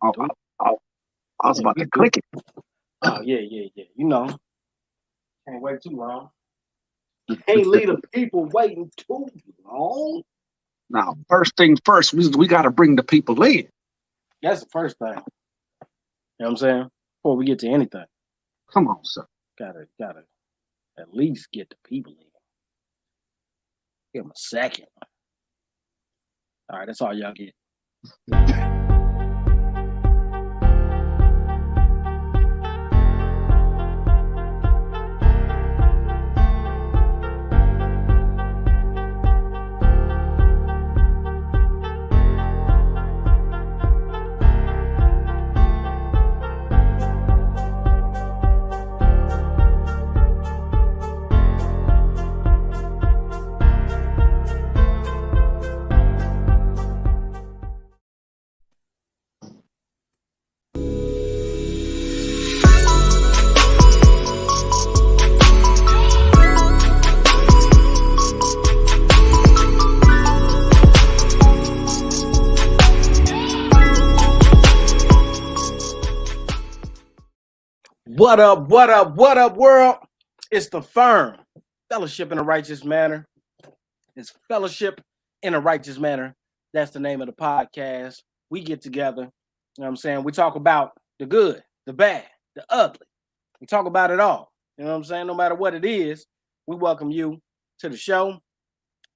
Oh, do it. oh, I was about to click it. Oh, yeah. You know, can't wait too long. Can't leave the people waiting too long. Now, first thing first, we got to bring the people in. That's the first thing. You know what I'm saying? Before we get to anything. Come on, sir. Gotta at least get the people in. Give them a second. All right, that's all y'all get. What up, world? It's the F.I.R.M. Fellowship in a Righteous Manner. It's Fellowship in a Righteous Manner. That's the name of the podcast. We get together, you know what I'm saying? We talk about the good, the bad, the ugly. We talk about it all. You know what I'm saying? No matter what it is, we welcome you to the show.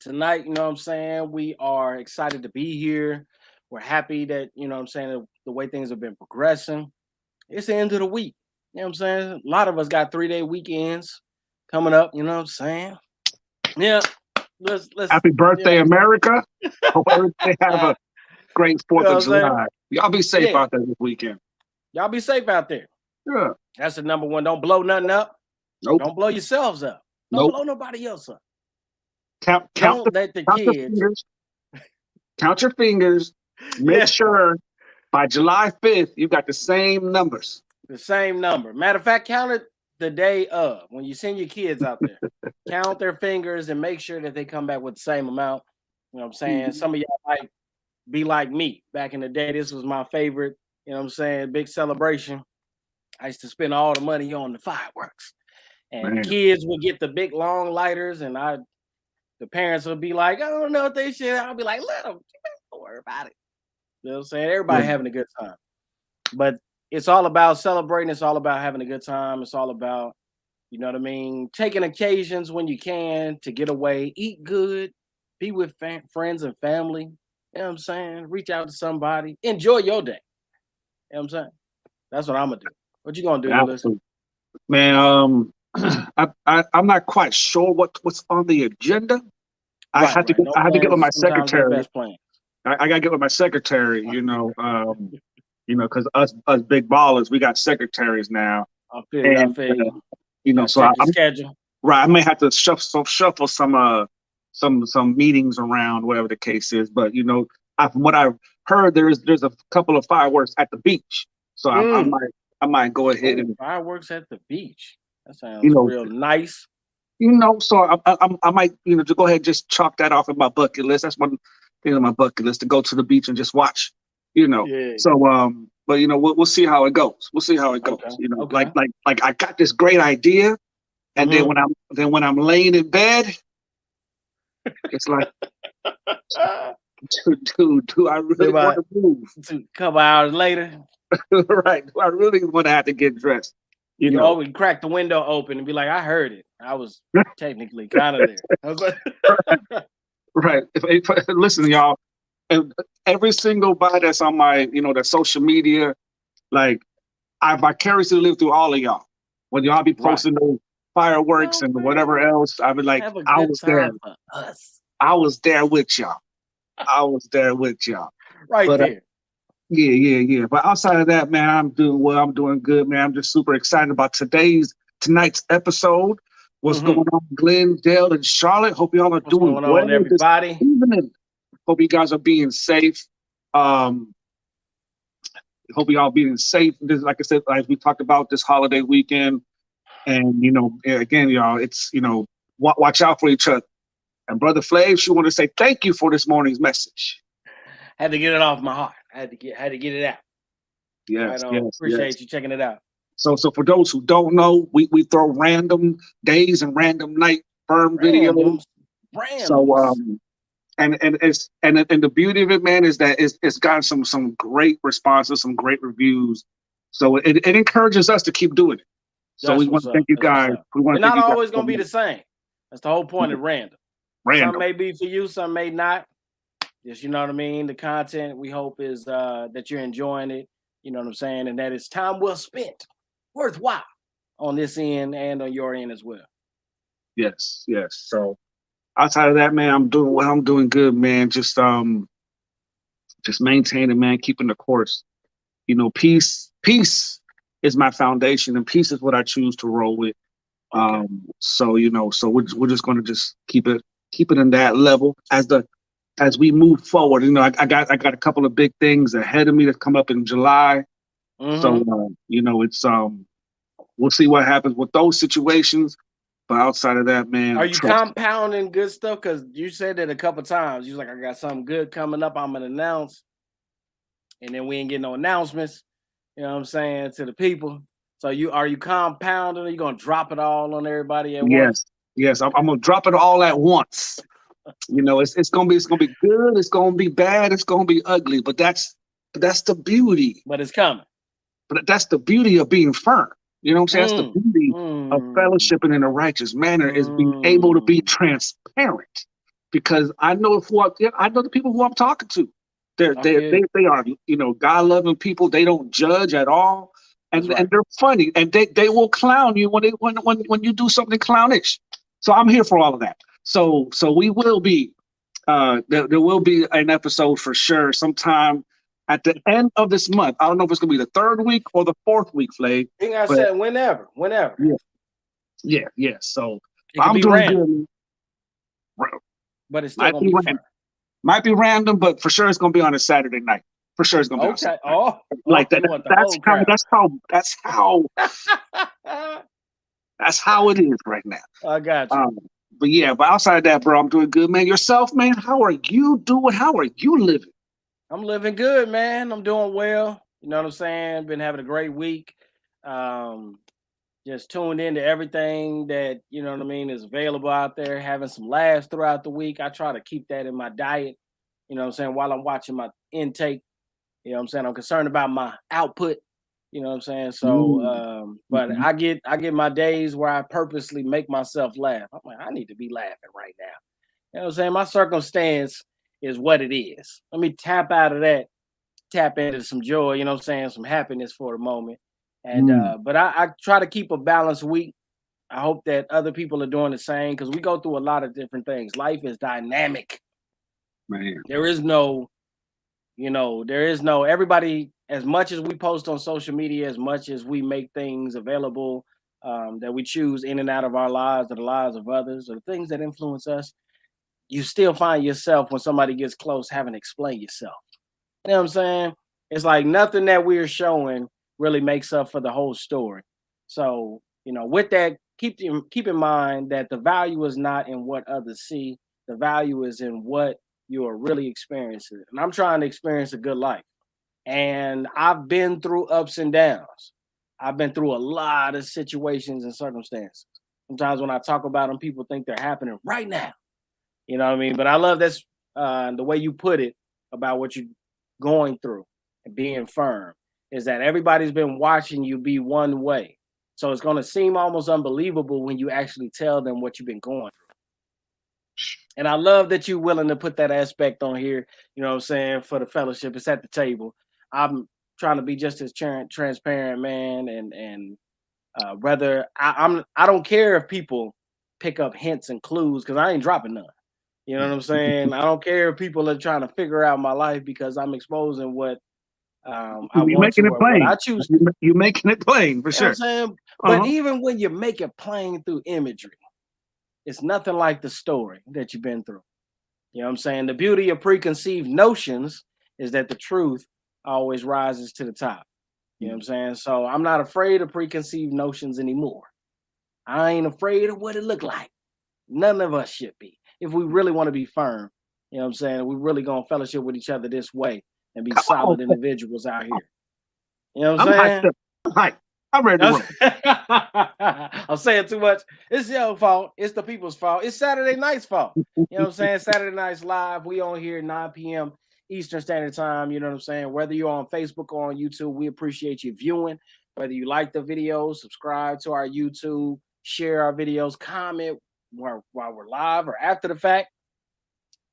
Tonight, you know what I'm saying? We are excited to be here. We're happy that, you know what I'm saying, the way things have been progressing. It's the end of the week. You know what I'm saying? A lot of us got 3-day weekends coming up. You know what I'm saying? Yeah. Let's Happy birthday, America. Hope everybody have a great 4th of July. Y'all be safe out there this weekend. Y'all be safe out there. Yeah. That's the number one. Don't blow nothing up. Nope. Don't blow yourselves up. Don't blow nobody else up. Count the kids. Count your fingers. Make sure by July 5th, you got the same numbers. The same number. Matter of fact, count it the day of. When you send your kids out there, count their fingers and make sure that they come back with the same amount. You know what I'm saying? Mm-hmm. Some of y'all might be like me. Back in the day, this was my favorite, you know what I'm saying, big celebration. I used to spend all the money on the fireworks. And the kids would get the big long lighters, and the parents would be like, I don't know if they should. I'll be like, let them. Don't worry about it. You know what I'm saying? Everybody having a good time. But it's all about celebrating. It's all about having a good time. It's all about, you know what I mean, taking occasions when you can to get away, eat good, be with friends and family. You know what I'm saying? Reach out to somebody. Enjoy your day. You know what I'm saying? That's what I'm going to do. What you going to do, Ulysses? Man, I'm not quite sure what's on the agenda. I had to get with my secretary. I got to get with my secretary, you know, because us big ballers, we got secretaries now. I feel you. You know, so I may have to shuffle some meetings around, whatever the case is. But you know, from what I've heard, there's a couple of fireworks at the beach, so I might go ahead and fireworks at the beach. That sounds real nice. You know, so I might to go ahead and just chalk that off in my bucket list. That's one thing on my bucket list, to go to the beach and just watch. You know, so but you know, we'll see how it goes. We'll see how it goes. Okay. You know, like I got this great idea, and then when I'm laying in bed, it's like, do I really want to move? A couple hours later, right? Do I really want to have to get dressed? You know, we crack the window open and be like, I heard it. I was technically kind of there. Right. Listen, y'all. And every single body that's on my, the social media, like, I vicariously live through all of y'all. When y'all be posting those fireworks and whatever else, I be like, I was there. I was there with y'all. Right but, there. Yeah. But outside of that, man, I'm doing well. I'm doing good, man. I'm just super excited about tonight's episode. What's going on, Glenn, Dale, and Charlotte? Hope y'all are doing well. On, everybody? Hope you guys are being safe. Hope y'all being safe. This, like I said, like we talked about this holiday weekend, and again, y'all, it's watch out for each other. And Brother Flav, she wanted to say thank you for this morning's message. Had to get it off my heart. I had to get it out. Yes, Right on. yes, yes. Appreciate you checking it out. So for those who don't know, we throw random days and random night firm videos. Randoms. So Randoms. and the beauty of it, man, is that it's gotten some great responses, some great reviews. So it encourages us to keep doing it. So we That's want what's to thank up. you That's what's guys. up. We want They're to thank not you guys always so gonna be much. the same. That's the whole point of random. Some Random. may be for you, some may not. Just, you know what I mean? The content we hope is that you're enjoying it, you know what I'm saying, and that it's time well spent, worthwhile on this end and on your end as well. Yes, yes. So outside of that, man, I'm doing good, man. Just maintaining, man, keeping the course. You know, peace is my foundation, and peace is what I choose to roll with. Okay. So so we're just gonna just keep it in that level as we move forward. You know, I got a couple of big things ahead of me that come up in July. So it's we'll see what happens with those situations. But outside of that, Are man, you trust. compounding good stuff? Because you said it a couple times. You was like, I got something good coming up. I'm gonna announce, and then we ain't getting no announcements. You know what I'm saying to the people. So are you compounding? Or you gonna drop it all on everybody at once? Yes, yes. I'm gonna drop it all at once. You know, it's gonna be good. It's gonna be bad. It's gonna be ugly. But that's the beauty. But it's coming. But that's the beauty of being firm. You know what I'm saying? That's the Mm, beauty of mm, fellowshipping in a righteous manner is being able to be mm. transparent. Because I know I know the people who I'm talking to. They're I they feel they you. they are God loving people. They don't judge at all, That's and right. they're funny, and they will clown you when you do something clownish. So I'm here for all of that. So we will be there will be an episode for sure sometime at the end of this month. I don't know if it's gonna be the third week or the fourth week, Flay. I think I But said whenever. yeah, yeah. So It could I'm be doing random, good. but it's still Might gonna be be fun. might be random, but for sure it's gonna be on a Saturday night. For sure it's gonna be on Okay. Saturday night. Oh, Like that. you want the That's whole how. crowd. That's how it is right now. I got you. But yeah, but outside of that, bro, I'm doing good, man. Yourself, man, how are you doing? How are you living? I'm living good, man. I'm doing well. You know what I'm saying? Been having a great week. Um, just tuned into everything that, you know what I mean, is available out there, having some laughs throughout the week. I try to keep that in my diet, you know what I'm saying, while I'm watching my intake. You know what I'm saying? I'm concerned about my output. You know what I'm saying? So, Mm, but mhm. I get my days where I purposely make myself laugh. I'm like, I need to be laughing right now. You know what I'm saying? My circumstance is what it is. Let me tap out of that, tap into some joy, you know what I'm saying? Some happiness for the moment. And Mm, but I try to keep a balanced week. I hope that other people are doing the same because we go through a lot of different things. Life is dynamic. man. There is no, everybody, as much as we post on social media, as much as we make things available that we choose in and out of our lives or the lives of others or the things that influence us, you still find yourself when somebody gets close having to explain yourself. You know what I'm saying? It's like nothing that we're showing really makes up for the whole story. So, with that, keep in mind that the value is not in what others see. The value is in what you are really experiencing. And I'm trying to experience a good life. And I've been through ups and downs. I've been through a lot of situations and circumstances. Sometimes when I talk about them, people think they're happening right now. You know what I mean? But I love this the way you put it about what you're going through and being firm is that everybody's been watching you be one way. So it's going to seem almost unbelievable when you actually tell them what you've been going through. And I love that you're willing to put that aspect on here, you know what I'm saying, for the fellowship. It's at the table. I'm trying to be just as transparent, man, and whether I don't care if people pick up hints and clues because I ain't dropping none. You know what I'm saying? I don't care if people are trying to figure out my life because I'm exposing what I You're want making to it or what I plain. choose to. You're making it plain for You know what I'm sure. saying? But Uh-huh. even when you make it plain through imagery, it's nothing like the story that you've been through. You know what I'm saying? The beauty of preconceived notions is that the truth always rises to the top. You know what I'm saying? So I'm not afraid of preconceived notions anymore. I ain't afraid of what it looked like. None of us should be. If we really want to be firm, you know what I'm saying? We really gonna fellowship with each other this way and be Come on, solid individuals out here. You know what I'm saying? Hyped up. I'm hyped. I'm ready to roll. I'm saying too much. It's your fault. It's the people's fault. It's Saturday night's fault. You know what I'm saying? Saturday night's live. We on here 9 p.m. Eastern Standard Time. You know what I'm saying? Whether you're on Facebook or on YouTube, we appreciate you viewing. Whether you like the videos, subscribe to our YouTube, share our videos, comment while we're live or after the fact.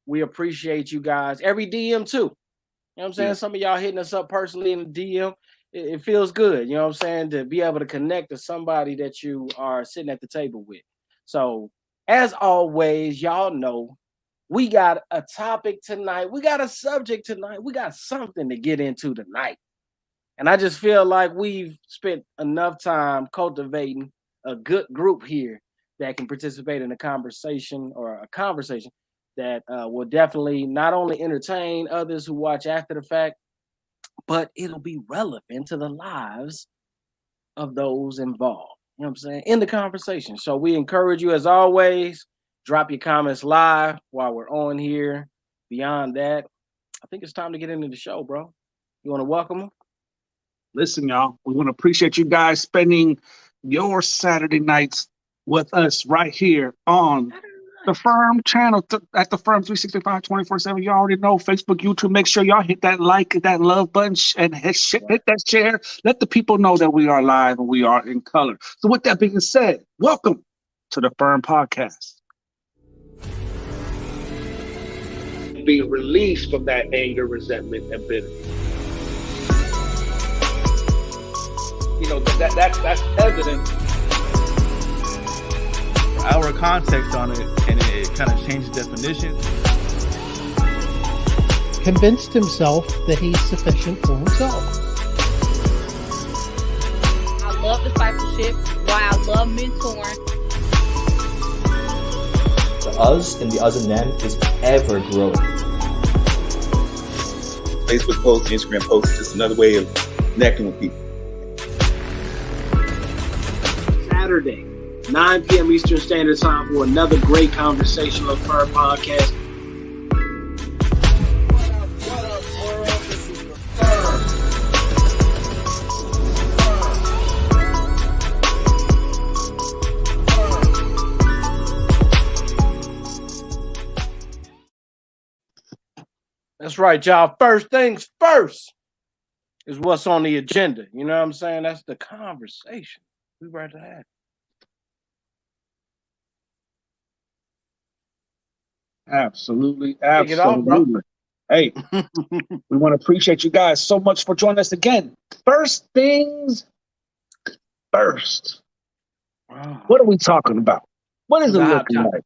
We appreciate you guys. Every DM too. You know what I'm saying? Yeah. Some of y'all hitting us up personally in the DM. It feels good, you know what I'm saying, to be able to connect to somebody that you are sitting at the table with. So, as always, y'all know we got a topic tonight. We got a subject tonight. We got something to get into tonight. And I just feel like we've spent enough time cultivating a good group here that can participate in a conversation that will definitely not only entertain others who watch after the fact, but it'll be relevant to the lives of those involved. You know what I'm saying? In the conversation. So we encourage you, as always, drop your comments live while we're on here. Beyond that, I think it's time to get into the show, bro. You want to welcome them? Listen, y'all, we want to appreciate you guys spending your Saturday nights with us right here on the F.I.R.M channel at the F.I.R.M 365 24/7. You already know Facebook, YouTube. Make sure y'all hit that like, that love button, and hit that share. Let the people know that we are live and we are in color. So with that being said, welcome to the F.I.R.M podcast. Being released from that anger, resentment, and bitterness. You know, that's evident. Our context on it, and it kind of changed the definition. Convinced himself that he's sufficient for himself. I love discipleship. Why I love mentoring. The us and the us and them is ever growing. Facebook posts, Instagram posts, just another way of connecting with people. Saturday, 9 p.m. Eastern Standard Time for another great conversation on F.I.R.M podcast. What up, world? This is the F.I.R.M. That's right, y'all. First things first is what's on the agenda. You know what I'm saying? That's the conversation we right to have. Absolutely. Hey, we want to appreciate you guys so much for joining us again. First things first. Wow. What are we talking about? What is it looking like?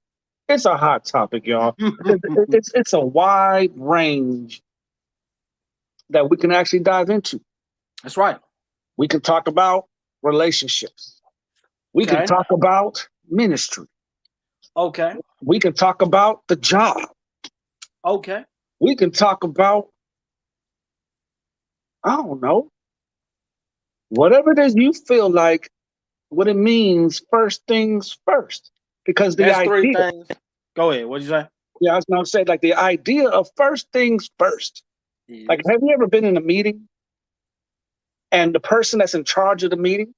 It's a hot topic, y'all. it's a wide range that we can actually dive into. That's right. We can talk about relationships. We can talk about ministry. Okay. We can talk about the job. Okay. We can talk about, I don't know, whatever it is you feel like, what it means, first things first. Because that's idea, 3 things. Go ahead. What'd you say? Yeah, I was going to say, like, the idea of first things first. Yes. Like, have you ever been in a meeting and the person that's in charge of the meeting,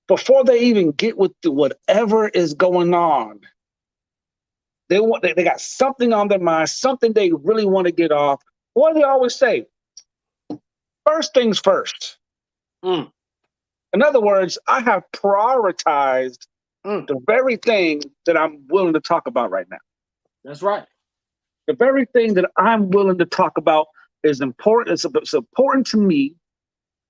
before they even get with whatever is going on, they got something on their mind, something they really want to get off. What do they always say? First things first. In other words, I have prioritized the very thing that I'm willing to talk about right now. That's right. The very thing that I'm willing to talk about is important. It's important to me.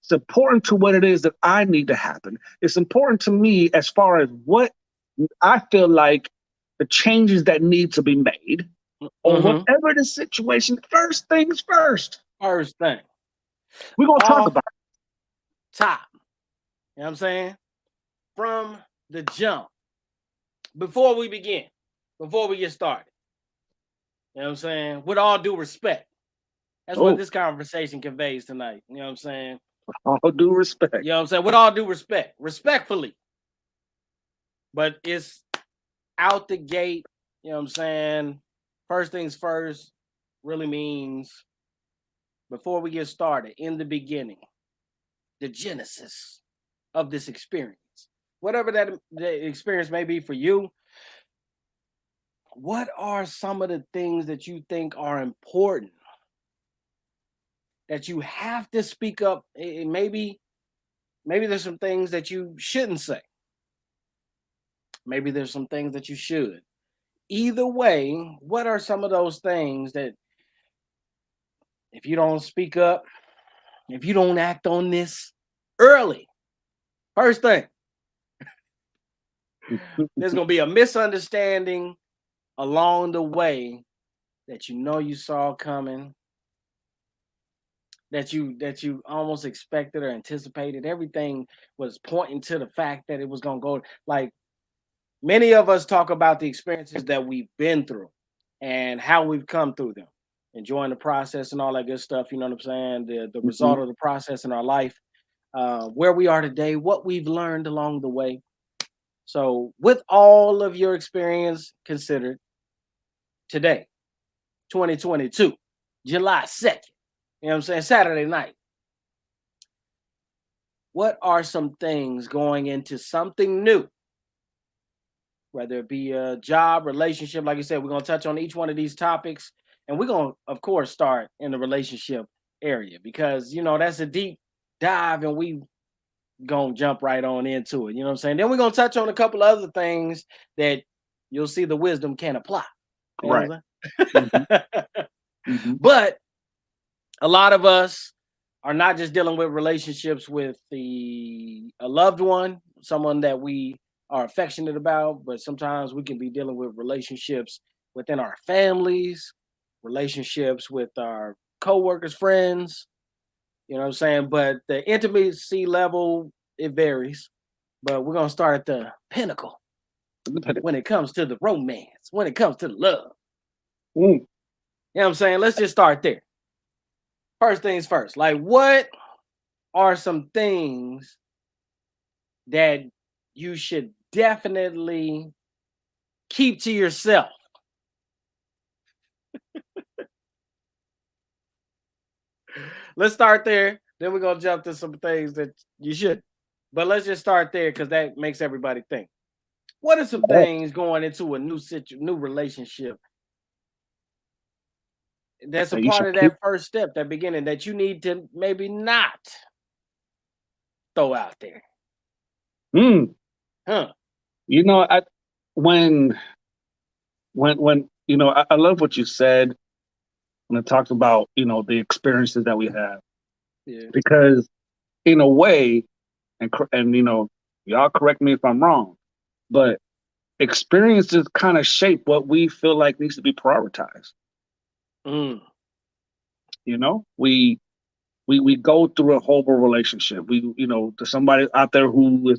It's important to what it is that I need to happen. It's important to me as far as what I feel like the changes that need to be made, or whatever the situation. First things first. First thing. We're going to talk about it. Top. You know what I'm saying? From the jump. Before we begin, before we get started. You know what I'm saying? With all due respect. That's what this conversation conveys tonight. You know what I'm saying? All due respect. You know what I'm saying? With all due respect. Respectfully. But it's out the gate. You know what I'm saying? First things first really means before we get started, in the beginning, the genesis of this experience, whatever that the experience may be for you. What are some of the things that you think are important that you have to speak up? Maybe there's some things that you shouldn't say. Maybe there's some things that you should. Either way, what are some of those things that if you don't speak up, if you don't act on this early, first thing, there's going to be a misunderstanding along the way that you saw coming, that you almost expected or anticipated. Everything was pointing to the fact that it was going to go. Like, many of us talk about the experiences that we've been through and how we've come through them, enjoying the process and all that good stuff. You know what I'm saying? The result of the process in our life, where we are today, what we've learned along the way. So with all of your experience considered, today, 2022, July 2nd, you know what I'm saying, Saturday night, what are some things going into something new, whether it be a job, relationship? Like I said, we're going to touch on each one of these topics, and we're going to, of course, start in the relationship area because, that's a deep dive, and we going to jump right on into it. You know what I'm saying? Then we're going to touch on a couple other things that you'll see the wisdom can apply. You know Right. Mm-hmm. But a lot of us are not just dealing with relationships with a loved one, someone that we are affectionate about, but sometimes we can be dealing with relationships within our families, relationships with our coworkers, friends, you know what I'm saying? But the intimacy level, it varies. But we're going to start at the pinnacle when it comes to the romance, when it comes to the love. You know what I'm saying? Let's just start there. First things first, like, what are some things that you should definitely keep to yourself? Let's start there. Then we're going to jump to some things that you should. But let's just start there because that makes everybody think. What are some things going into a new relationship that's a part of that first step, that beginning, that you need to maybe not throw out there? Huh. When I love what you said when it talks about, the experiences that we have. Yeah. Because in a way, and y'all correct me if I'm wrong, but experiences kind of shape what we feel like needs to be prioritized. We go through a horrible relationship. To somebody out there who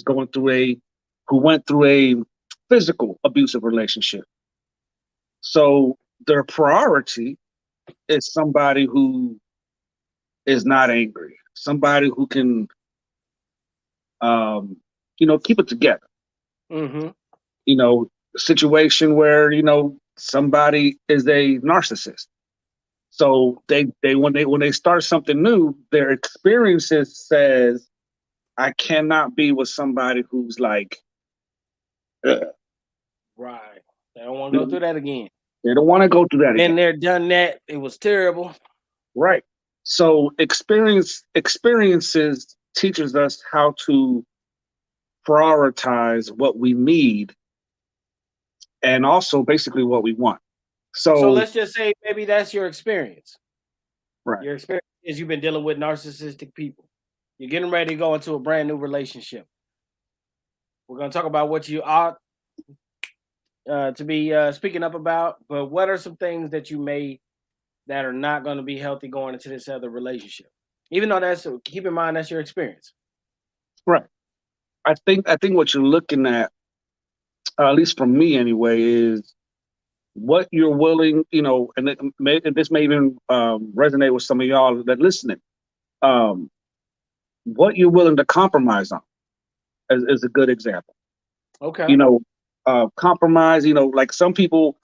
went through a physical abusive relationship. So their priority is somebody who is not angry, somebody who can, keep it together. Situation where, somebody is a narcissist. So when they start something new, their experiences says, I cannot be with somebody who's like, right. They don't want to go through that again. They don't want to go through that again. Been there, done that. It was terrible. Right. So experiences teaches us how to prioritize what we need and also basically what we want. So let's just say maybe that's your experience. Right. Your experience is you've been dealing with narcissistic people. You're getting ready to go into a brand new relationship. We're going to talk about what you ought to be speaking up about, but what are some things that you made that are not going to be healthy going into this other relationship? Even though keep in mind that's your experience. Right. I think what you're looking at least from me anyway, is what you're willing, and this may even resonate with some of y'all that listening. What you're willing to compromise on is a good example. Okay. Compromise, like some people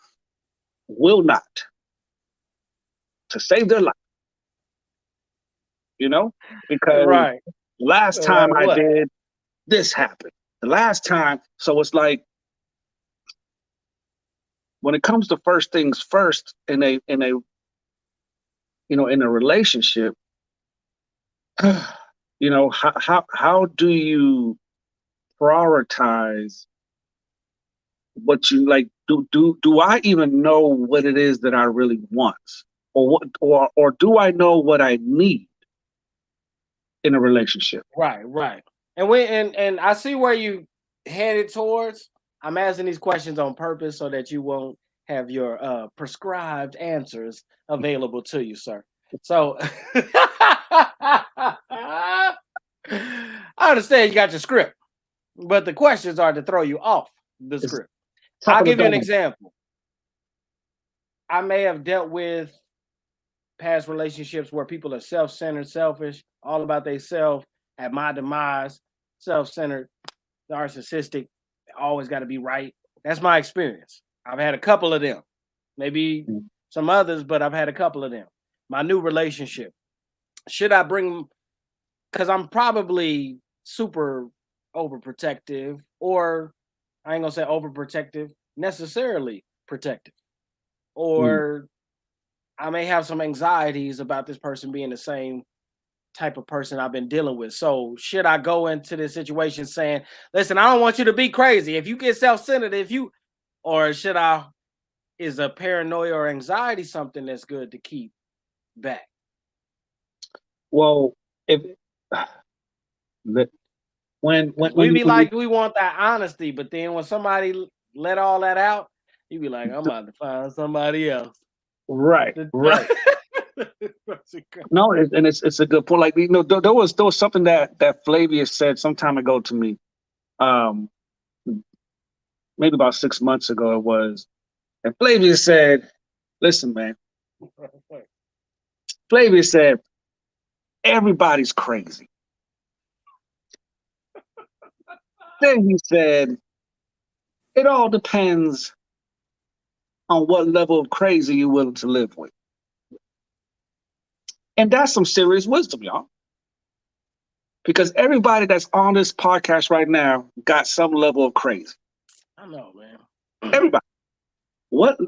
will not to save their life, because right. Last time I what? did, this happened. The last time, so it's like when it comes to first things first in a in a relationship, how do you prioritize what you like? Do I even know what it is that I really want, or do I know what I need in a relationship? Right. And I see where you headed towards. I'm asking these questions on purpose so that you won't have your prescribed answers available to you, sir. So I understand you got your script, but the questions are to throw you off the It's script. top I'll of the give you an dome. example. I may have dealt with past relationships where people are self-centered, selfish, all about themselves, at my demise, self-centered, narcissistic, always got to be right. That's my experience. I've had a couple of them, maybe some others, but I've had a couple of them. My new relationship, should I bring, because I'm probably super overprotective, or I ain't gonna say overprotective, necessarily protective, or I may have some anxieties about this person being the same type of person I've been dealing with. So should I go into this situation saying, listen, I don't want you to be crazy. If you get self-centered, or should I, is a paranoia or anxiety something that's good to keep back? Well, if when We be you like, we want that honesty, but then when somebody let all that out, you be like, I'm about to find somebody else. right. No, and it's a good point. Like there was something that Flavia said some time ago to me, maybe about 6 months ago it was, and Flavia said, "Listen, man." Flavia said, "Everybody's crazy." Then he said, "It all depends on what level of crazy you're willing to live with," and that's some serious wisdom, y'all. Because everybody that's on this podcast right now got some level of crazy. I know, man. Everybody. What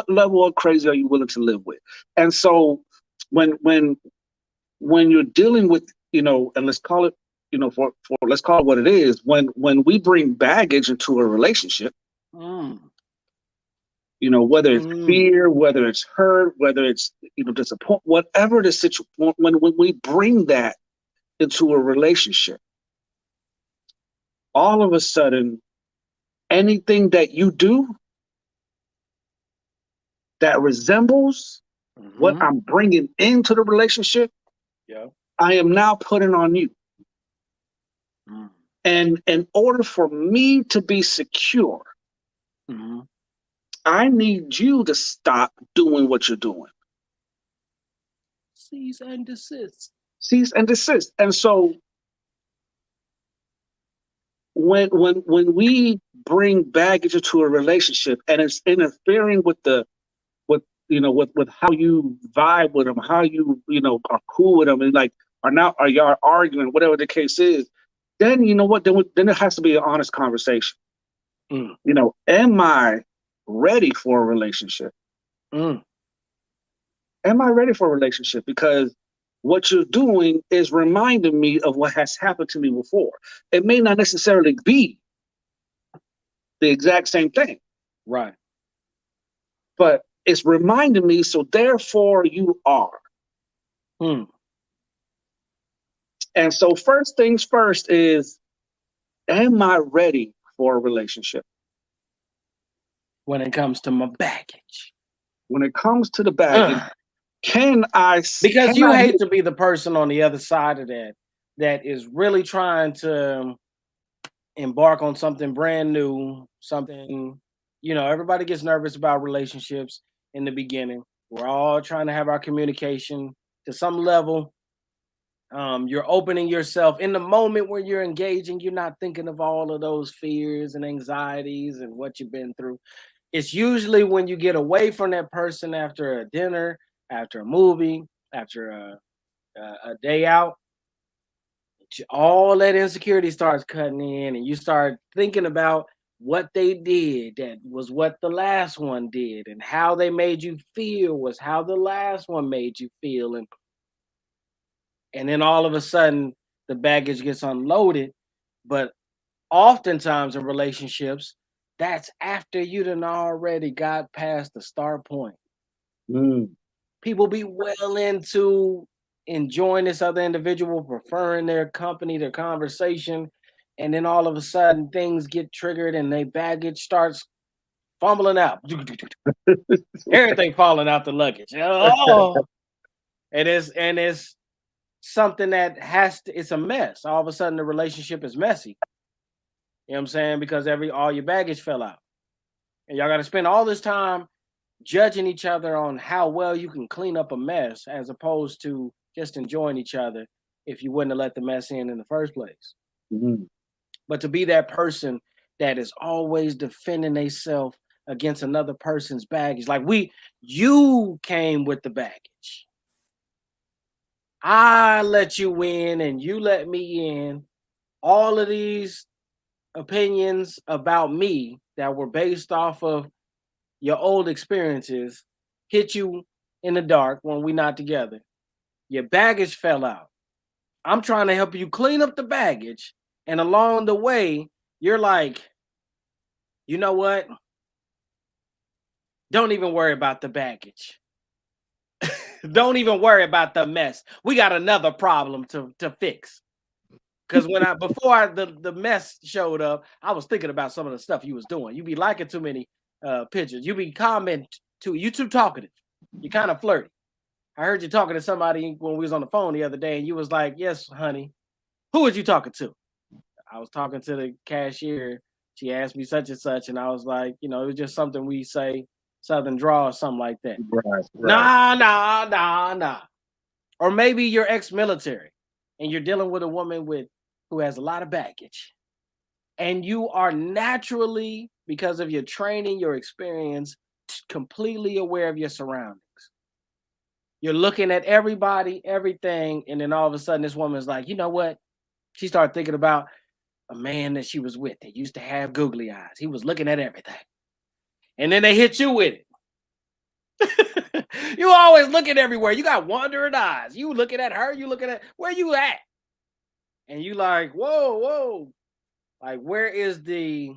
level of crazy are you willing to live with? And so when you're dealing with, and let's call it, for let's call it what it is, when we bring baggage into a relationship, whether it's fear, whether it's hurt, whether it's disappointment, whatever the situation, when we bring that into a relationship, all of a sudden, anything that you do that resembles what I'm bringing into the relationship, I am now putting on you. And in order for me to be secure, I need you to stop doing what you're doing. Cease and desist. Cease and desist. And so when we bring baggage into a relationship and it's interfering with with how you vibe with them, how you are cool with them, and like are y'all arguing, whatever the case is, then you know what? Then it has to be an honest conversation. Am I ready for a relationship? Am I ready for a relationship? Because what you're doing is reminding me of what has happened to me before. It may not necessarily be the exact same thing. Right. But it's reminding me, so therefore you are. And so first things first is, am I ready for a relationship? When it comes to my baggage. When it comes to the baggage, because you hate to be the person on the other side of that is really trying to embark on something brand new, something, everybody gets nervous about relationships in the beginning. We're all trying to have our communication to some level. You're opening yourself in the moment where you're engaging. You're not thinking of all of those fears and anxieties and what you've been through. It's usually when you get away from that person after a dinner, after a movie, after a day out, all that insecurity starts cutting in, and you start thinking about what they did that was what the last one did, and how they made you feel was how the last one made you feel. And then all of a sudden the baggage gets unloaded. But oftentimes in relationships, that's after you done already got past the start point. People be well into enjoying this other individual, preferring their company, their conversation, and then all of a sudden things get triggered and their baggage starts fumbling out. Everything falling out the luggage. Oh, it's something that it's a mess. All of a sudden the relationship is messy. You know what I'm saying? Because all your baggage fell out. And y'all got to spend all this time judging each other on how well you can clean up a mess, as opposed to just enjoying each other if you wouldn't have let the mess in the first place. But to be that person that is always defending themselves against another person's baggage, like you came with the baggage. I let you in and you let me in. All of these opinions about me that were based off of your old experiences hit you in the dark when we're not together. Your baggage fell out. I'm trying to help you clean up the baggage. And along the way, you're like, you know what? Don't even worry about the baggage. Don't even worry about the mess. We got another problem to fix. Because before the mess showed up, I was thinking about some of the stuff you was doing. You be liking too many pictures. You be commenting you too talkative. You kind of flirty. I heard you talking to somebody when we was on the phone the other day, and you was like, "Yes, honey." Who was you talking to? I was talking to the cashier. She asked me such and such, and I was like, it was just something we say, Southern draw or something like that. Right. Nah. Or maybe you're ex-military and you're dealing with a woman who has a lot of baggage. And you are naturally, because of your training, your experience, completely aware of your surroundings. You're looking at everybody, everything, and then all of a sudden this woman's like, you know what? She started thinking about a man that she was with that used to have googly eyes. He was looking at everything. And then they hit you with it. You always looking everywhere. You got wandering eyes. You looking at her, you looking at where you at? And you like, whoa. Like, where is the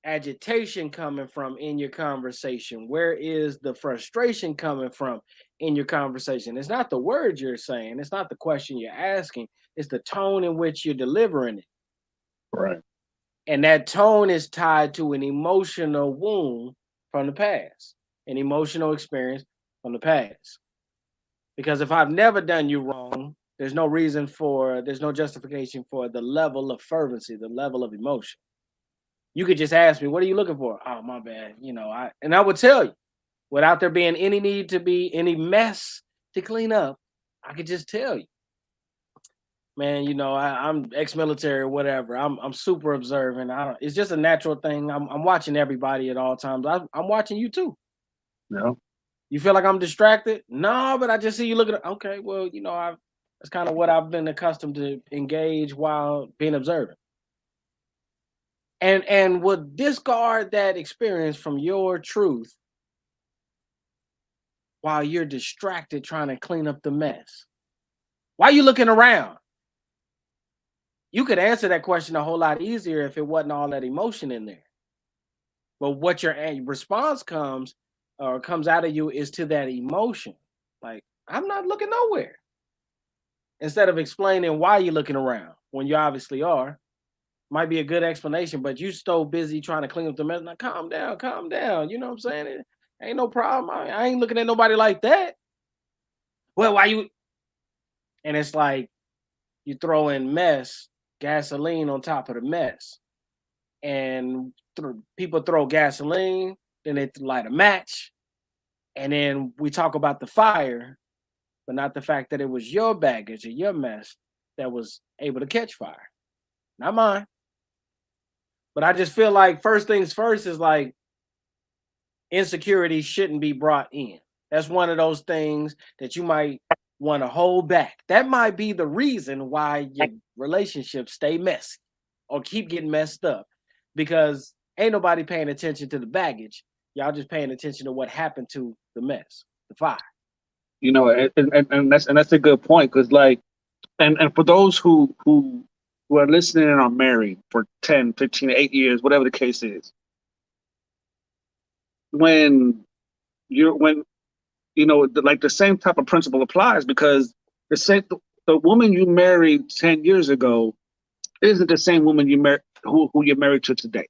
agitation coming from in your conversation? Where is the frustration coming from in your conversation? It's not the words you're saying. It's not the question you're asking. It's the tone in which you're delivering it. Right. And that tone is tied to an emotional wound from the past, an emotional experience from the past. Because if I've never done you wrong, there's no justification for the level of fervency, the level of emotion. You could just ask me, what are you looking for? Oh, my bad. I would tell you, without there being any need to be any mess to clean up, I could just tell you. Man, I'm ex-military or whatever. I'm super observant. It's just a natural thing. I'm watching everybody at all times. I'm watching you too. Yeah. You feel like I'm distracted? No, but I just see you looking at, okay, well, that's kind of what I've been accustomed to engage while being observant. And would discard that experience from your truth while you're distracted trying to clean up the mess. Why are you looking around? You could answer that question a whole lot easier if it wasn't all that emotion in there. But what your response comes out of you is to that emotion. Like, I'm not looking nowhere. Instead of explaining why you're looking around when you obviously are, might be a good explanation, but you so busy trying to clean up the mess. Now, calm down. You know what I'm saying? It ain't no problem. I ain't looking at nobody like that. Well, why you? And it's like you throw in gasoline on top of the mess. And people throw gasoline, then they light a match. And then we talk about the fire, but not the fact that it was your baggage or your mess that was able to catch fire. Not mine. But I just feel like first things first is like insecurity shouldn't be brought in. That's one of those things that you might want to hold back. That might be the reason why your relationships stay messy or keep getting messed up, because ain't nobody paying attention to the baggage. Y'all just paying attention to what happened to the mess, the fire. You know, and that's a good point, because like, and for those who are listening and are married for 10, 15, 8 years, whatever the case is, when like the same type of principle applies, because the woman you married 10 years ago isn't the same woman who you're married to today.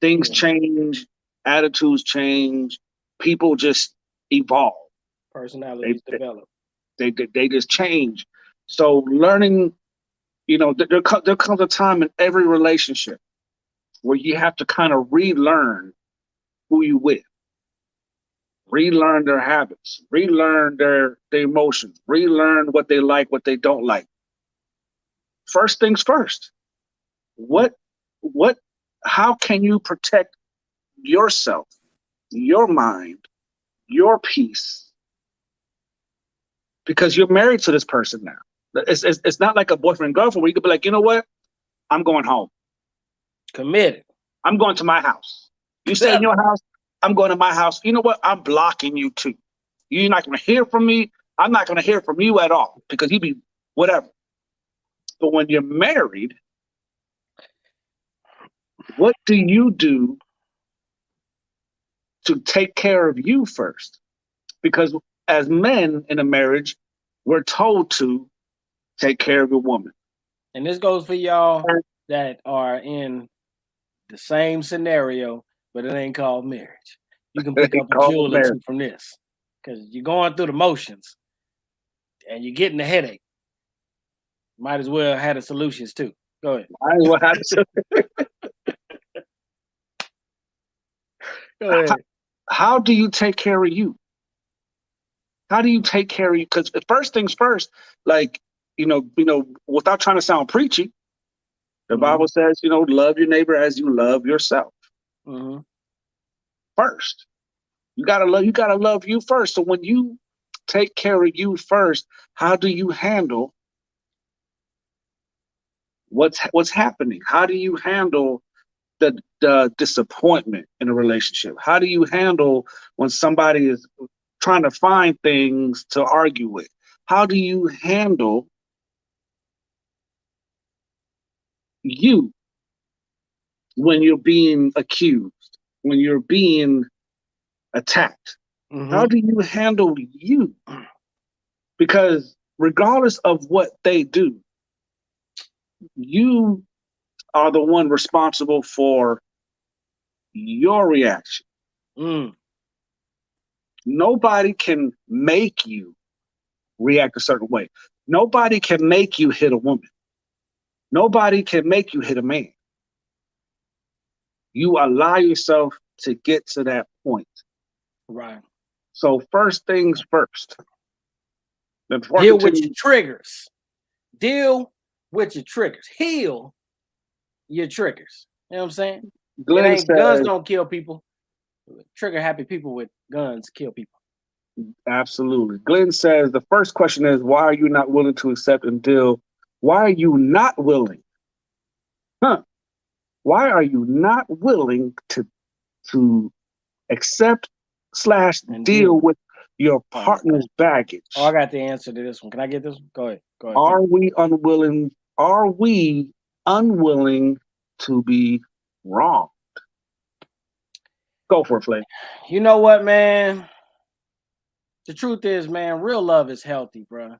Things change, attitudes change, people just evolve. Personalities develop. They just change. So learning, there comes a time in every relationship where you have to kind of relearn who you with, relearn their habits, relearn their emotions, relearn what they like, what they don't like. First things first. How can you protect yourself, your mind, your peace? Because you're married to this person now. It's not like a boyfriend and girlfriend where you could be like, you know what? I'm going home. Committed. I'm going to my house. You stay in your house, I'm going to my house. You know what? I'm blocking you too. You're not going to hear from me. I'm not going to hear from you at all, because you be whatever. But when you're married, what do you do to take care of you first? Because as men in a marriage, we're told to take care of a woman. And this goes for y'all that are in the same scenario, but it ain't called marriage. You can pick up a jewel or two from this, because you're going through the motions and you're getting a headache. Might as well have the solutions too. Go ahead. Might as well have Go ahead. How do you take care of you? How do you take care of you? Because first things first, like, without trying to sound preachy, the Bible says, love your neighbor as you love yourself. First, you gotta love you first. So when you take care of you first, how do you handle what's happening? How do you handle the disappointment in a relationship? How do you handle when somebody is trying to find things to argue with? How do you handle you when you're being accused, when you're being attacked? How do you handle you? Because regardless of what they do, you are the one responsible for your reaction. Nobody can make you react a certain way. Nobody can make you hit a woman. Nobody can make you hit a man. You allow yourself to get to that point. Right. So first things first. Deal with your triggers. Deal with your triggers. Heal your triggers. You know what I'm saying? Guns don't kill people. Trigger happy people with guns kill people. Absolutely. Glenn says the first question is, why are you not willing to accept and deal? Why are you not willing? Why are you not willing to accept / deal with your partner's baggage? Oh, I got the answer to this one. Can I get this one? Go ahead. Are we unwilling? Are we unwilling to be wronged? Go for it, Flay. You know what, man? The truth is, man, real love is healthy, bro.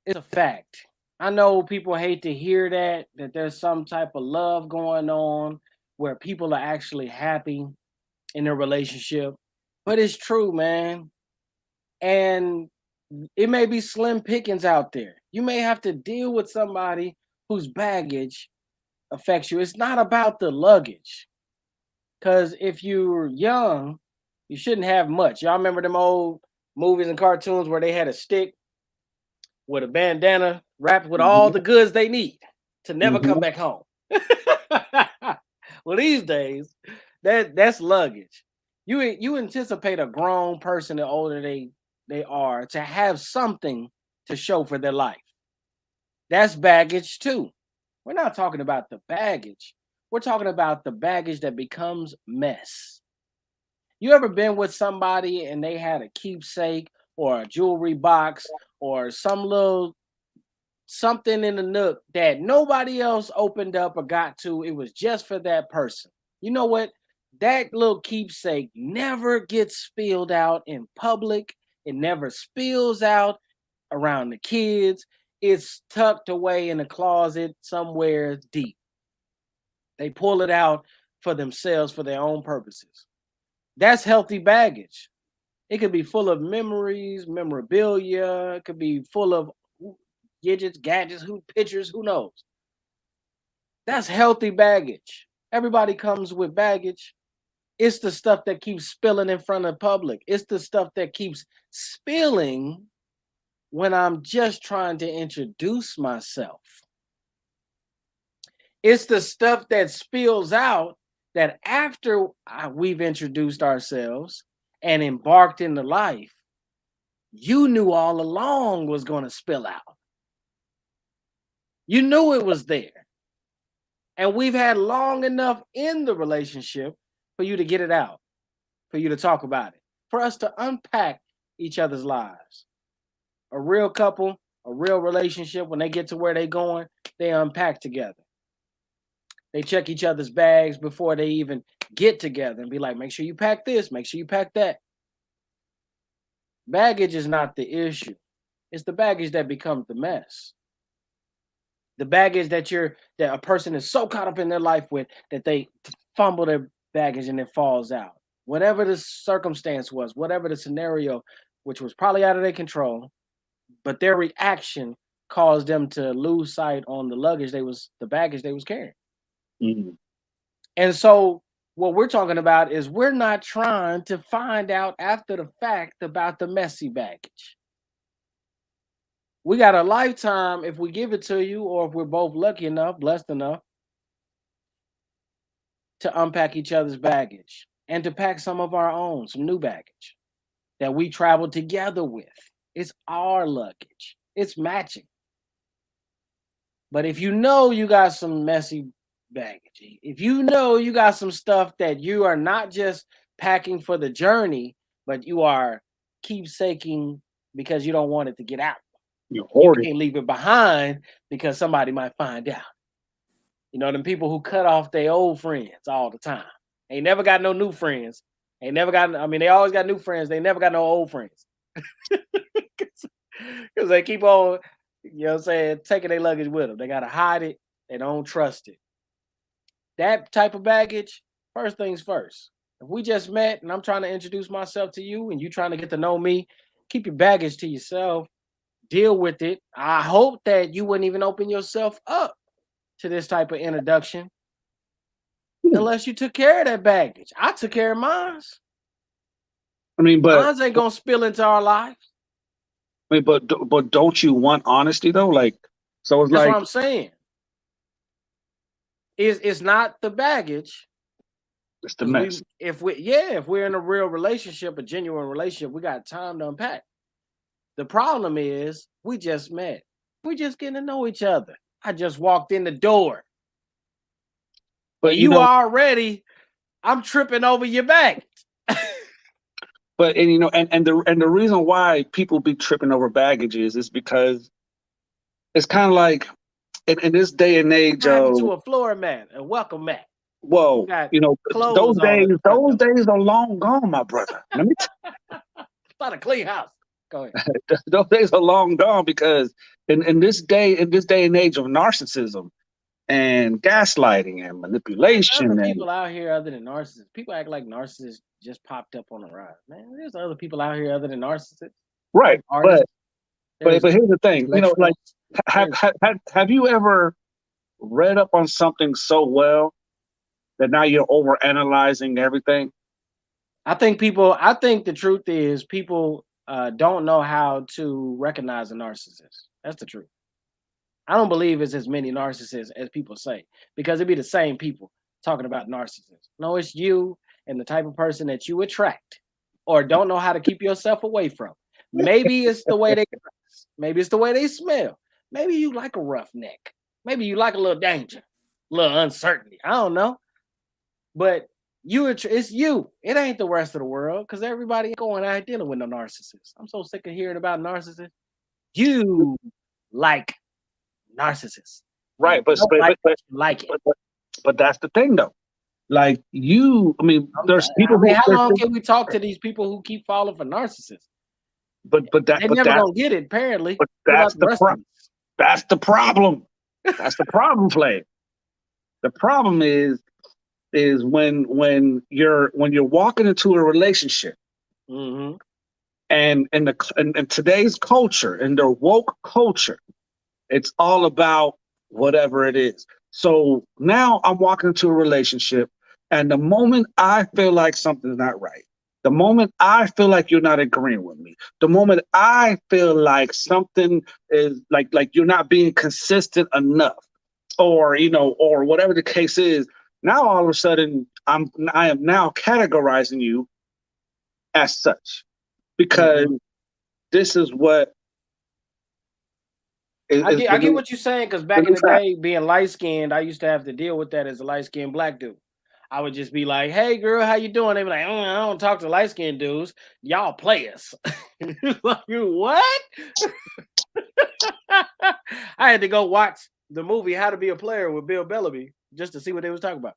It's a fact. I know people hate to hear that there's some type of love going on where people are actually happy in their relationship, but it's true, man. And it may be slim pickings out there. You may have to deal with somebody whose baggage affects you. It's not about the luggage. Because if you're young, you shouldn't have much. Y'all remember them old movies and cartoons where they had a stick with a bandana wrapped with all the goods they need to never come back home? Well, these days, that's luggage. You anticipate a grown person the older they they are to have something to show for their life. That's baggage too. We're not talking about the baggage. We're talking about the baggage that becomes mess. You ever been with somebody and they had a keepsake or a jewelry box or some little something in the nook that nobody else opened up or got to? It was just for that person. You know what? That little keepsake never gets spilled out in public. It never spills out around the kids. It's tucked away in a closet somewhere deep. They pull it out for themselves for their own purposes. That's healthy baggage. It could be full of memories, memorabilia. It could be full of gadgets, pictures, who knows? That's healthy baggage. Everybody comes with baggage. It's the stuff that keeps spilling in front of the public. It's the stuff that keeps spilling when I'm just trying to introduce myself. It's the stuff that spills out that after we've introduced ourselves and embarked into life, you knew all along was going to spill out. You knew it was there. And we've had long enough in the relationship for you to get it out, for you to talk about it, for us to unpack each other's lives. A real couple, a real relationship, when they get to where they're going, they unpack together. They check each other's bags before they even get together and be like, make sure you pack this, make sure you pack that. Baggage is not the issue. It's the baggage that becomes the mess. The baggage that a person is so caught up in their life with that they fumble their baggage and it falls out. Whatever the circumstance was, whatever the scenario, which was probably out of their control, but their reaction caused them to lose sight on the baggage they was carrying. Mm-hmm. And so what we're talking about is we're not trying to find out after the fact about the messy baggage. We got a lifetime if we give it to you, or if we're both lucky enough, blessed enough, to unpack each other's baggage and to pack some of our own, some new baggage that we travel together with. It's our luggage. It's matching. But if you know you got some messy baggage, if you know you got some stuff that you are not just packing for the journey, but you are keepsaking because you don't want it to get out. You can't leave it behind because somebody might find out. You know, them people who cut off their old friends all the time. Ain't never got no new friends. They always got new friends. They never got no old friends. Because they keep on, you know what I'm saying, taking their luggage with them. They got to hide it. They don't trust it. That type of baggage, first things first. If we just met and I'm trying to introduce myself to you and you trying to get to know me, keep your baggage to yourself. Deal with it. I hope that you wouldn't even open yourself up to this type of introduction unless you took care of that baggage. I took care of mine. I mean, but mine ain't gonna spill into our lives. I mean, but don't you want honesty though? Like, so it's That's like what I'm saying. It's not the baggage. It's the mess. If we're in a real relationship, a genuine relationship, we got time to unpack. The problem is we just met. We just getting to know each other. I just walked in the door. But you already, I'm tripping over your baggage. But the reason why people be tripping over baggages is because it's kind of like in this day and age of to a floor mat, a welcome mat. Whoa, those days are long gone, my brother. Let me it's not a clean house. Go ahead. Those days are long gone because in this day and age of narcissism and gaslighting and manipulation, There's other people out here other than narcissists. People act like narcissists just popped up on the rise. Man, there's other people out here other than narcissists. Right. But here's the thing, like have you ever read up on something so well that now you're over analyzing everything? I think the truth is people don't know how to recognize a narcissist. That's the truth. I don't believe it's as many narcissists as people say, because it'd be the same people talking about narcissists. No, it's you and the type of person that you attract or don't know how to keep yourself away from. Maybe it's the way they dress. Maybe it's the way they smell. Maybe you like a roughneck. Maybe you like a little danger, a little uncertainty. I don't know. But it's you. It ain't the rest of the world because everybody going out dealing with no narcissists. I'm so sick of hearing about narcissists. You like narcissists. Right, but that's the thing though. Like there's people who. How long can we talk to these people who keep falling for narcissists? They're never gonna get it. Apparently, but that's the problem. That's the problem. That's the problem, Flay. The problem is when you're walking into a relationship, mm-hmm. and in today's culture, in their woke culture, it's all about whatever it is. So now I'm walking into a relationship, and the moment I feel like something's not right, the moment I feel like you're not agreeing with me, the moment I feel like something is like you're not being consistent enough, or or whatever the case is, now all of a sudden I am now categorizing you as such, because this is what I get what you're saying, because back in the day, being light-skinned, I used to have to deal with that as a light-skinned black dude. I would just be like, hey, girl, how you doing? They be like, I don't talk to light-skinned dudes. Y'all players. Like, what? I had to go watch the movie How to Be a Player with Bill Bellamy just to see what they was talking about.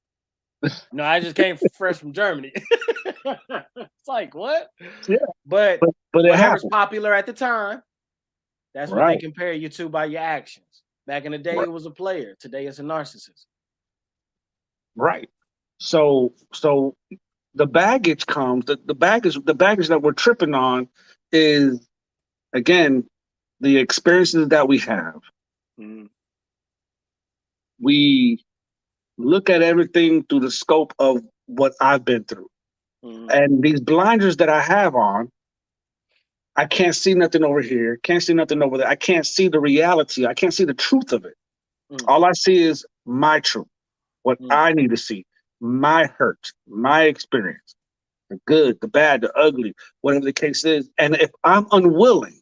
No, I just came fresh from Germany. It's like, what? Yeah. But whatever's popular at the time, that's what they compare you to by your actions. Back in the day, it was a player. Today, it's a narcissist. Right. So the baggage comes. The baggage that we're tripping on is, again, the experiences that we have. Mm-hmm. We look at everything through the scope of what I've been through, and these blinders that I have on. I can't see nothing over here. Can't see nothing over there. I can't see the reality. I can't see the truth of it. All I see is my truth, what I need to see, my hurt, my experience, the good, the bad, the ugly, whatever the case is. And if I'm unwilling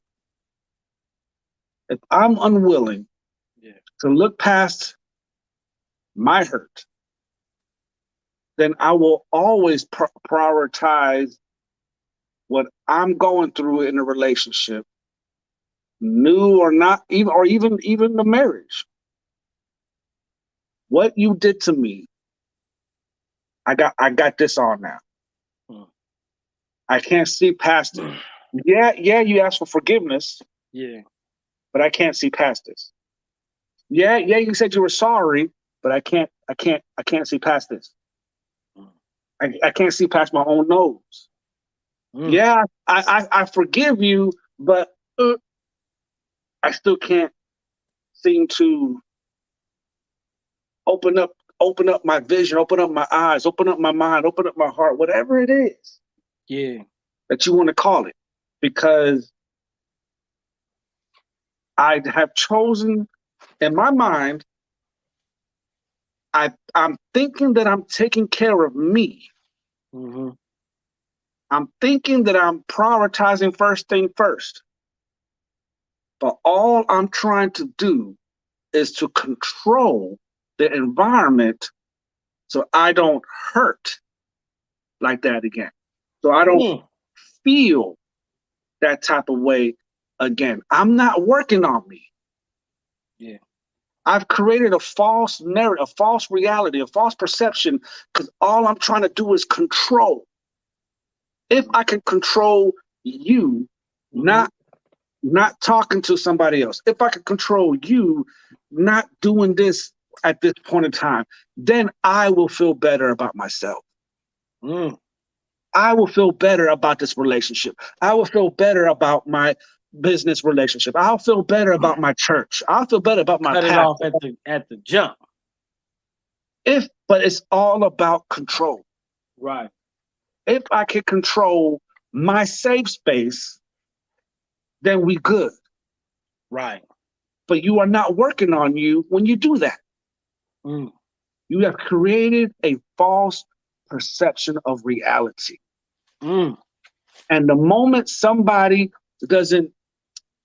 to look past my hurt, then I will always prioritize what I'm going through in a relationship, new or not, even the marriage. What you did to me, I got this on now. I can't see past it. Yeah, you asked for forgiveness. Yeah. But I can't see past this. Yeah, you said you were sorry, but I can't see past this. I can't see past my own nose. Yeah, I forgive you, but I still can't seem to open up my vision, open up my eyes, open up my mind, open up my heart, whatever it is. Yeah. That you want to call it. Because I have chosen, in my mind, I'm thinking that I'm taking care of me. Mm-hmm. I'm thinking that I'm prioritizing first thing first. But all I'm trying to do is to control the environment so I don't hurt like that again. So I don't feel that type of way again. I'm not working on me. Yeah. I've created a false narrative, a false reality, a false perception, because all I'm trying to do is control. If I can control you, not talking to somebody else, if I can control you not doing this at this point in time, then I will feel better about myself. I will feel better about this relationship. I will feel better about my business relationship. I'll feel better about my church. I'll feel better about my Cut it off at the jump. But it's all about control. Right. If I can control my safe space, then we good. Right. But you are not working on you when you do that. You have created a false perception of reality. And the moment somebody doesn't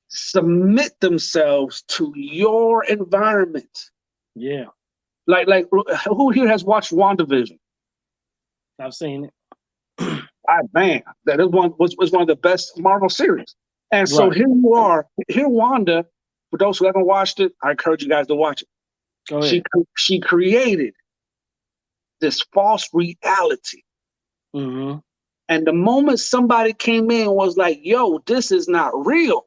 submit themselves to your environment. Yeah. Like who here has watched WandaVision? I've seen it. Man, that is was one of the best Marvel series. And so Right. here you are, here Wanda, for those who haven't watched it, I encourage you guys to watch it. Go ahead. She created this false reality. Mm-hmm. And the moment somebody came in and was like, yo, this is not real.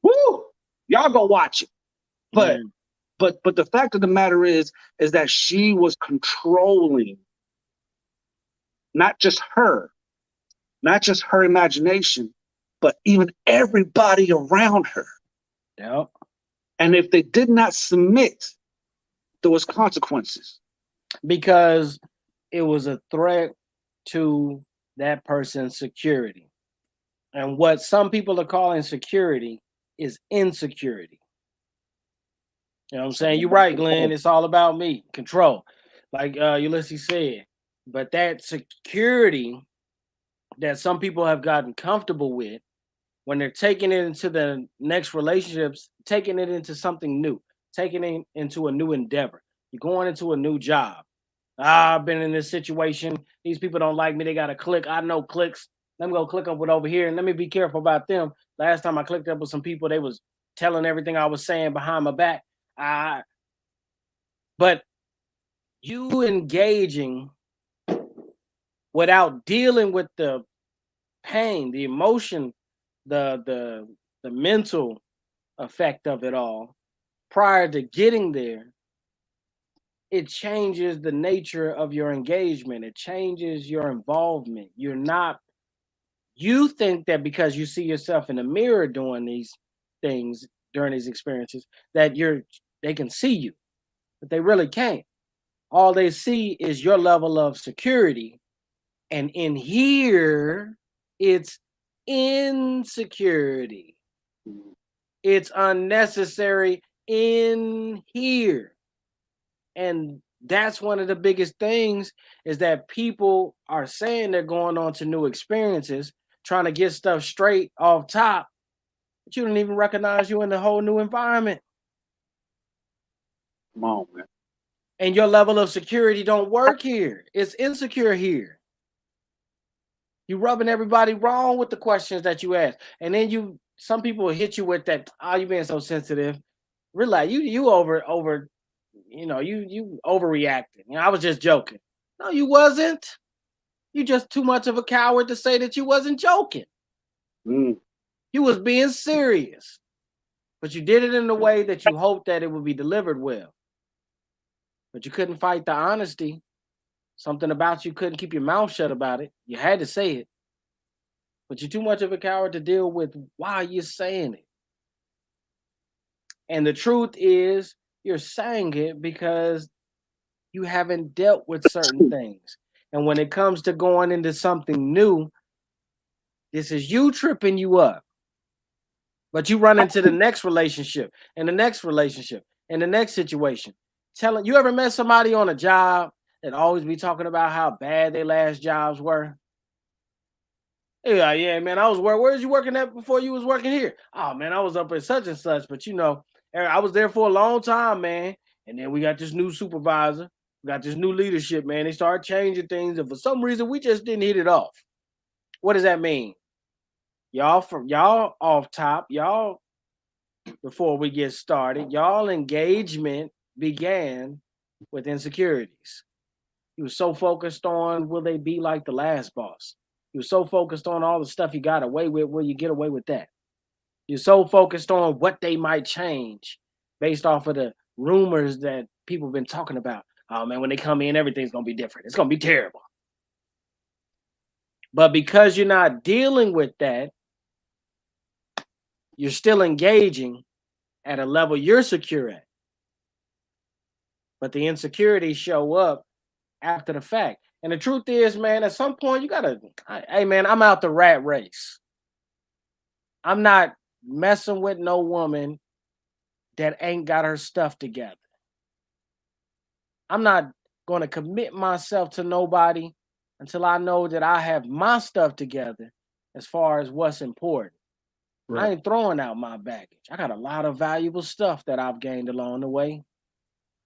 Woo! Y'all go watch it. But the fact of the matter is that she was controlling not just her imagination, but even everybody around her. Yep. And if they did not submit, there was consequences. Because it was a threat to that person's security. And what some people are calling security is insecurity. You know what I'm saying? You're right, Glenn. It's all about me. Control. Like Ulysses said. But that security that some people have gotten comfortable with, when they're taking it into the next relationships, taking it into something new, taking it into a new endeavor. You're going into a new job. I've been in this situation. These people don't like me. They got to click. I know clicks. Let me go click up with over here, and let me be careful about them. Last time I clicked up with some people, they was telling everything I was saying behind my back. But you engaging without dealing with the pain, the emotion, the mental effect of it all prior to getting there, it changes the nature of your engagement. It changes your involvement. You think that because you see yourself in the mirror doing these things during these experiences, that they can see you, but they really can't. All they see is your level of security. And in here, it's insecurity. It's unnecessary in here. And that's one of the biggest things is that people are saying they're going on to new experiences, trying to get stuff straight off top, but you don't even recognize you in the whole new environment. Come on, man. And your level of security don't work here. It's insecure here. You rubbing everybody wrong with the questions that you ask. And then some people will hit you with that, oh, you being so sensitive. Relax, you over you overreacting. I was just joking. No, you wasn't. You just too much of a coward to say that you wasn't joking. You was being serious. But you did it in a way that you hoped that it would be delivered well. But you couldn't fight the honesty. Something about you couldn't keep your mouth shut about it. You had to say it. But you're too much of a coward to deal with why you're saying it. And the truth is, you're saying it because you haven't dealt with certain things. And when it comes to going into something new, this is you tripping you up. But you run into the next relationship and the next relationship and the next situation. You ever met somebody on a job that always be talking about how bad their last jobs were? Yeah, man, I was where was you working at before you was working here? Oh, man, I was up at such and such, but I was there for a long time, man. And then we got this new supervisor. We got this new leadership, man. They started changing things, and for some reason, we just didn't hit it off. What does that mean? Y'all off top, y'all, before we get started, y'all engagement began with insecurities. He was so focused on will they be like the last boss? He was so focused on all the stuff he got away with. Will you get away with that? You're so focused on what they might change based off of the rumors that people have been talking about. Oh, man, when they come in, everything's going to be different. It's going to be terrible. But because you're not dealing with that, you're still engaging at a level you're secure at. But the insecurities show up after the fact. And the truth is, man, at some point, hey, man, I'm out the rat race. I'm not messing with no woman that ain't got her stuff together. I'm not going to commit myself to nobody until I know that I have my stuff together as far as what's important. Right. I ain't throwing out my baggage. I got a lot of valuable stuff that I've gained along the way.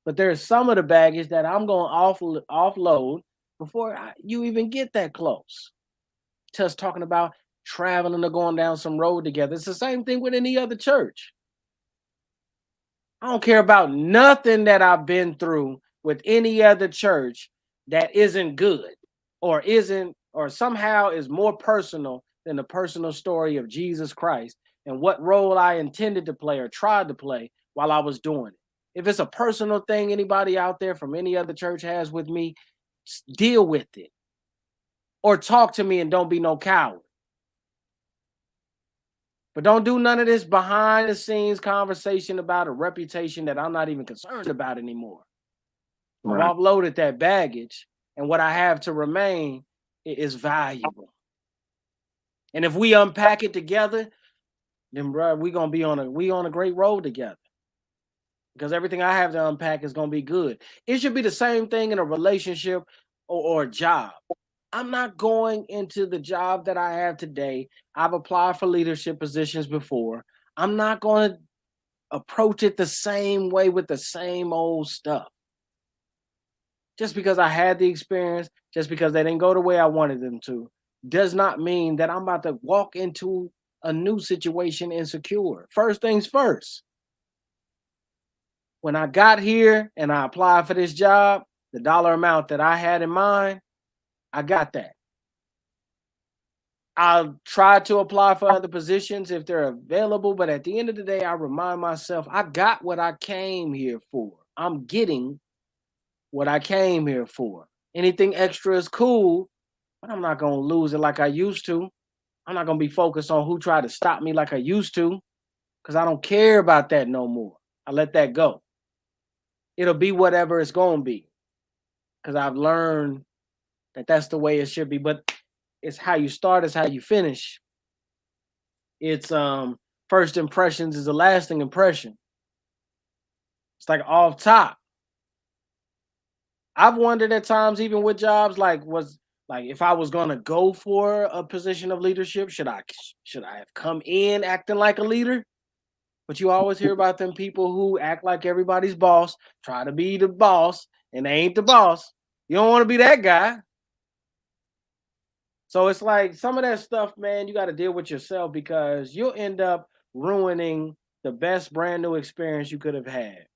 But there's some of the baggage that I'm going to offload before you even get that close. Just talking about traveling or going down some road together. It's the same thing with any other church. I don't care about nothing that I've been through with any other church that isn't good or somehow is more personal than the personal story of Jesus Christ and what role I intended to play or tried to play while I was doing it. If it's a personal thing anybody out there from any other church has with me, deal with it. Or talk to me and don't be no coward. But don't do none of this behind the scenes conversation about a reputation that I'm not even concerned about anymore. Right. I've offloaded that baggage, and what I have to remain is valuable. And if we unpack it together, then bro, we on a great road together. Because everything I have to unpack is gonna be good. It should be the same thing in a relationship or a job. I'm not going into the job that I have today. I've applied for leadership positions before. I'm not going to approach it the same way with the same old stuff. Just because I had the experience, just because they didn't go the way I wanted them to, does not mean that I'm about to walk into a new situation insecure. First things first. When I got here and I applied for this job, the dollar amount that I had in mind, I got that. I'll try to apply for other positions if they're available, but at the end of the day, I remind myself, I got what I came here for. I'm getting what I came here for. Anything extra is cool, but I'm not going to lose it like I used to. I'm not going to be focused on who tried to stop me like I used to, because I don't care about that no more. I let that go. It'll be whatever it's going to be, because I've learned that that's the way it should be. But it's how you start, it's how you finish. It's first impressions is a lasting impression. It's like off top. I've wondered at times, even with jobs, if I was gonna go for a position of leadership, should I have come in acting like a leader? But you always hear about them people who act like everybody's boss, try to be the boss, and they ain't the boss. You don't want to be that guy. So it's like some of that stuff, man, you got to deal with yourself, because you'll end up ruining the best brand new experience you could have had.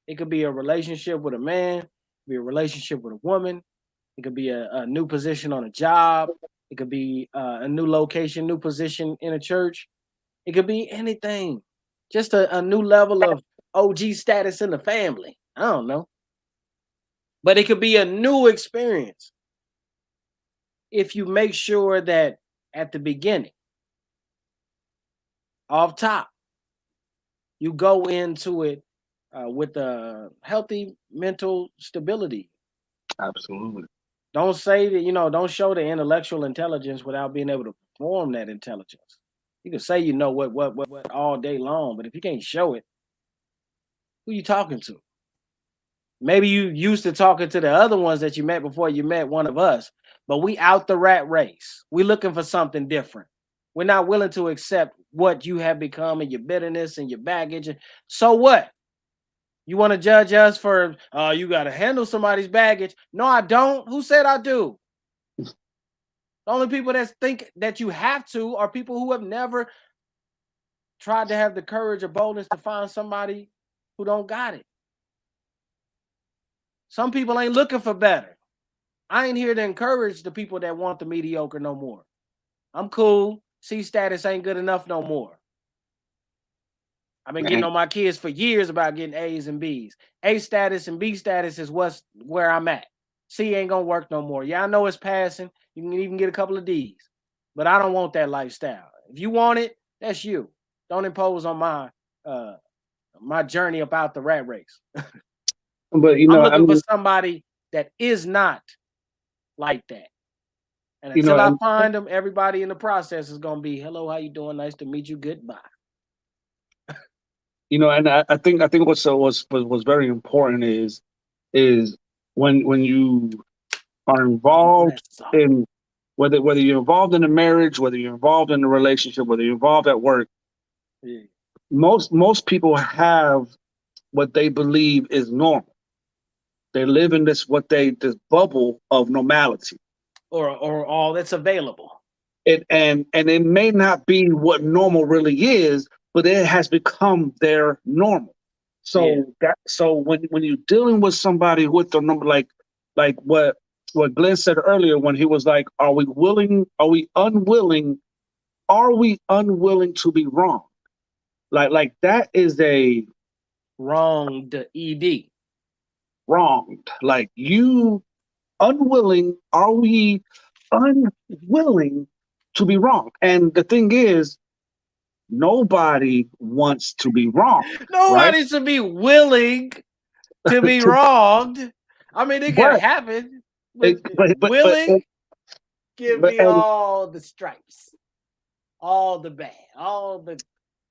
It could be a relationship with a man, it could be a relationship with a woman, it could be a new position on a job, it could be a new location, new position in a church. It could be anything. Just a new level of OG status in the family. I don't know. But it could be a new experience if you make sure that at the beginning, off top, you go into it with a healthy mental stability. Absolutely. Don't say that, don't show the intellectual intelligence without being able to perform that intelligence. You can say you know what all day long, but if you can't show it, who you talking to? Maybe you used to talking to the other ones that you met before you met one of us, but we out the rat race. We're looking for something different. We're not willing to accept what you have become and your bitterness and your baggage. So what? You want to judge us for, you got to handle somebody's baggage? No, I don't. Who said I do? The only people that think that you have to are people who have never tried to have the courage or boldness to find somebody who don't got it. Some people ain't looking for better. I ain't here to encourage the people that want the mediocre no more. I'm cool. C status ain't good enough no more. I've been getting on my kids for years about getting A's and B's. A status and B status is where I'm at. C ain't gonna work no more. Yeah, I know it's passing. You can even get a couple of D's, but I don't want that lifestyle. If you want it, that's you. Don't impose on my journey about the rat race. But I'm looking for somebody that is not like that. And until I find them, everybody in the process is gonna be, hello, how you doing? Nice to meet you. Goodbye. And I think was very important is when you are involved in whether you're involved in a marriage, whether you're involved in a relationship, whether you're involved at work, most people have what they believe is normal. They live in this bubble of normality, or all that's available. And it may not be what normal really is, but it has become their normal. So when you're dealing with somebody with the number, like what Glenn said earlier, when he was like, are we unwilling to be wrong? Like that is a wronged, ed wronged. Like you unwilling, are we unwilling to be wrong? And the thing is, nobody wants to be wrong. Nobody right? should be willing to be wronged. I mean, it can happen, but willing, give me all the stripes, all the bad,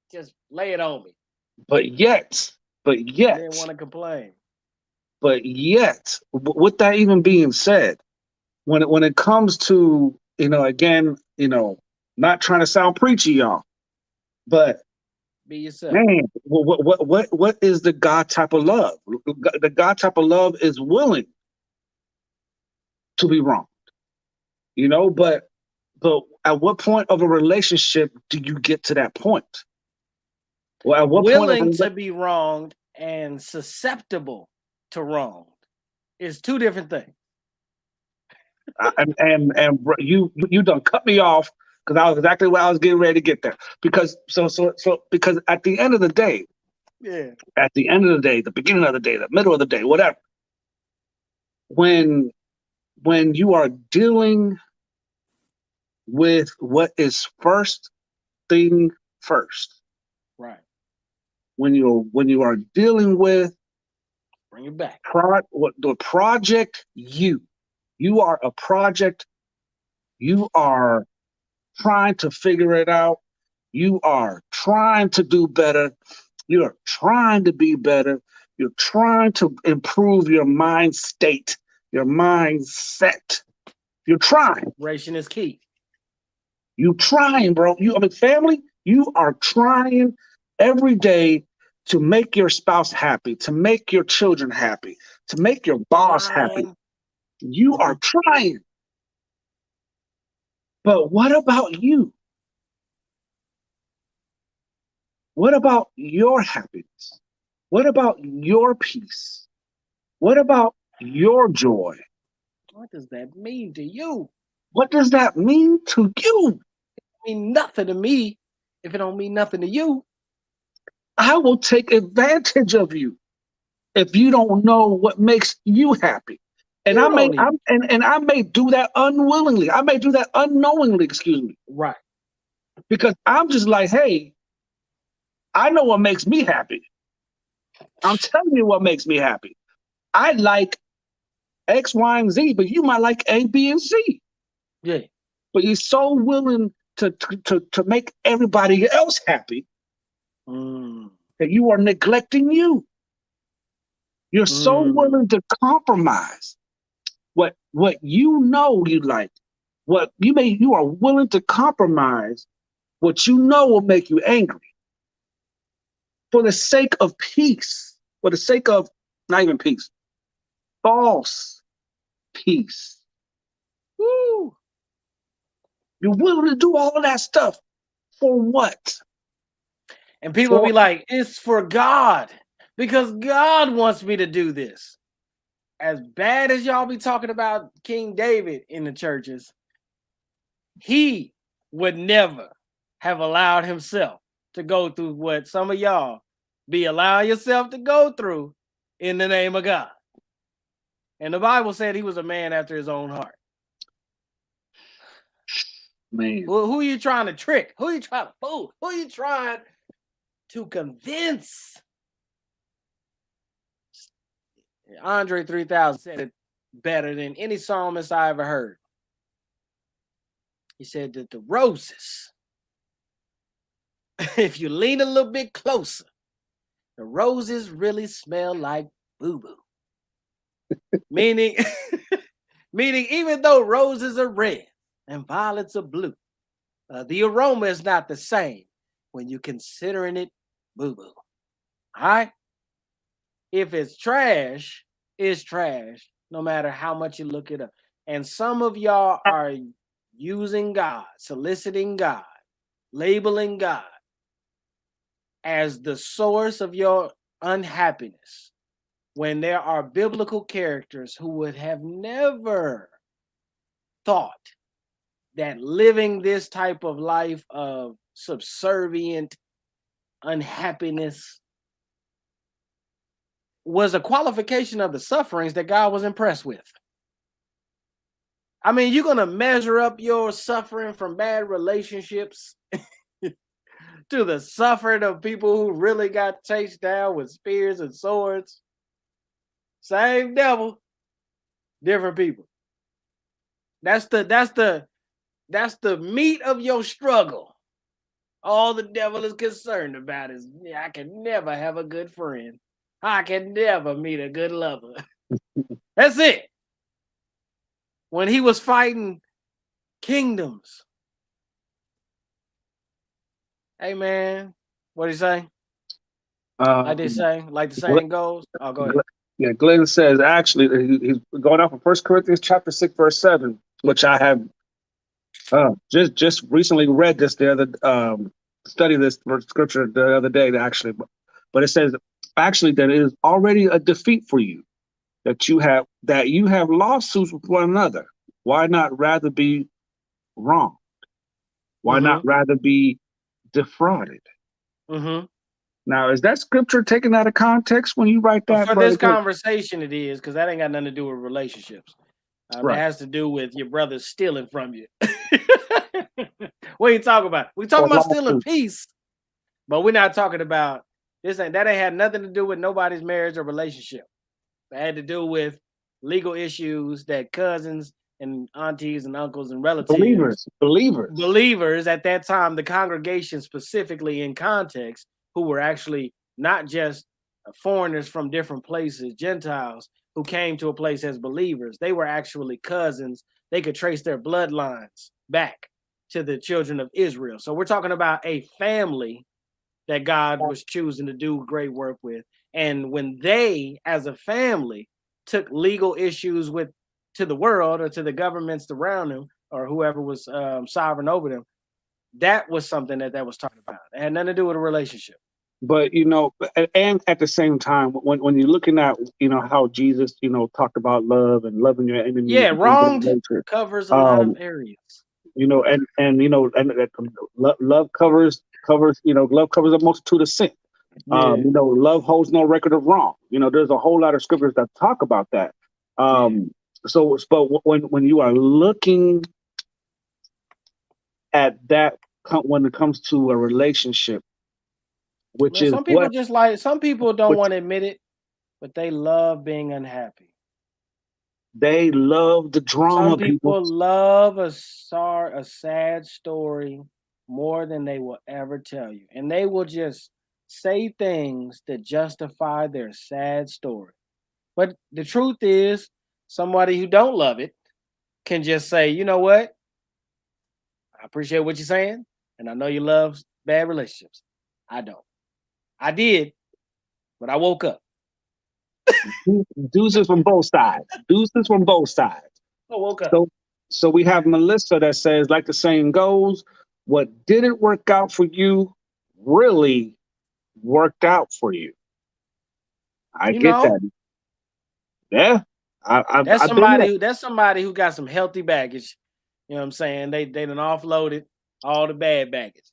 just lay it on me. But yet, I didn't want to complain. But yet, with that even being said, when it comes to, again, not trying to sound preachy, y'all, but be yourself. Man, what is the God type of love? The God type of love is willing to be wronged, but at what point of a relationship do you get to that point? Well, at what willing point to be wronged and susceptible to wrong is two different things. And you done cut me off because I was exactly where I was getting ready to get there. Because because at the end of the day, the beginning of the day, the middle of the day, whatever, when you are dealing with what is first thing first, right? When you are dealing with, bring it back, the project, you are a project. You are trying to figure it out. You are trying to do better. You're trying to be better. You're trying to improve your mind state, your mindset. You're trying. Ration is key. You trying, bro. Family, you are trying every day to make your spouse happy, to make your children happy, to make your boss happy. You are trying. But what about you? What about your happiness? What about your peace? What about your joy? What does that mean to you? What does that mean to you? It mean nothing to me if it don't mean nothing to you. I will take advantage of you if you don't know what makes you happy. And I may do that unwillingly. I may do that unknowingly, excuse me. Right. Because I'm just like, hey, I know what makes me happy. I'm telling you what makes me happy. I like X, Y, and Z, but you might like A, B, and C. Yeah. But you're so willing to make everybody else happy that you are neglecting you. You're so willing to compromise what you know you like. You are willing to compromise what you know will make you angry. For the sake of peace. For the sake of not even peace. False peace. Woo. You're willing to do all of that stuff for what? And people be like, it's for God, because God wants me to do this. As bad as y'all be talking about King David in the churches, he would never have allowed himself to go through what some of y'all be allowing yourself to go through in the name of God. And the Bible said he was a man after his own heart. Man. Well, who are you trying to trick? Who are you trying to fool? Who are you trying to convince? Andre 3000 said it better than any psalmist I ever heard. He said that the roses, if you lean a little bit closer, the roses really smell like boo-boo. meaning even though roses are red, and violets are blue. The aroma is not the same when you're considering it boo-boo. All right? If it's trash, it's trash, no matter how much you look it up. And some of y'all are using God, soliciting God, labeling God as the source of your unhappiness, when there are biblical characters who would have never thought that living this type of life of subservient unhappiness was a qualification of the sufferings that God was impressed with. I mean, you're going to measure up your suffering from bad relationships to the suffering of people who really got chased down with spears and swords. Same devil, different people. That's the meat of your struggle. All the devil is concerned about is, I can never have a good friend. I can never meet a good lover. That's it. When he was fighting kingdoms. Hey man, what did he say? Like they say, like the saying goes. Oh, go ahead. Yeah, Glenn says actually he's going off of 1 Corinthians chapter 6, verse 7, which I have just recently read this the other studied this scripture the other day actually, but it says actually that it is already a defeat for you that you have lawsuits with one another. Why not rather be wrong? Why not rather be defrauded? Now, is that scripture taken out of context when you write that? For this conversation, it is, because that ain't got nothing to do with relationships. Right. That has to do with your brother stealing from you. What are you talking about? We talking about stealing peace, but we're not talking about this. That ain't had nothing to do with nobody's marriage or relationship. It had to do with legal issues that cousins and aunties and uncles and relatives, believers at that time, the congregation specifically in context, who were actually not just foreigners from different places, Gentiles who came to a place as believers. They were actually cousins. They could trace their bloodlines back to the children of Israel. So we're talking about a family that God was choosing to do great work with. And when they, as a family, took legal issues to the world or to the governments around them or whoever was sovereign over them, that was something that was talked about. It had nothing to do with a relationship. But and at the same time, when you're looking at how Jesus talked about love and loving your enemies, wronged covers a lot of areas. Love covers a multitude of sin. Love holds no record of wrong. There's a whole lot of scriptures that talk about that. So, but when you are looking at that when it comes to a relationship, which is some people don't want to admit it, but they love being unhappy. They love the drama. Some people love a sad story more than they will ever tell you, and they will just say things that justify their sad story. But the truth is, somebody who don't love it can just say, you know what? I appreciate what you're saying, and I know you love bad relationships. I don't. I did, but I woke up. Deuces from both sides. I woke up. So we have Melissa that says, like the saying goes, what didn't work out for you really worked out for you. I get that. Yeah. That's somebody who got some healthy baggage. You know what I'm saying? They done offloaded all the bad baggage.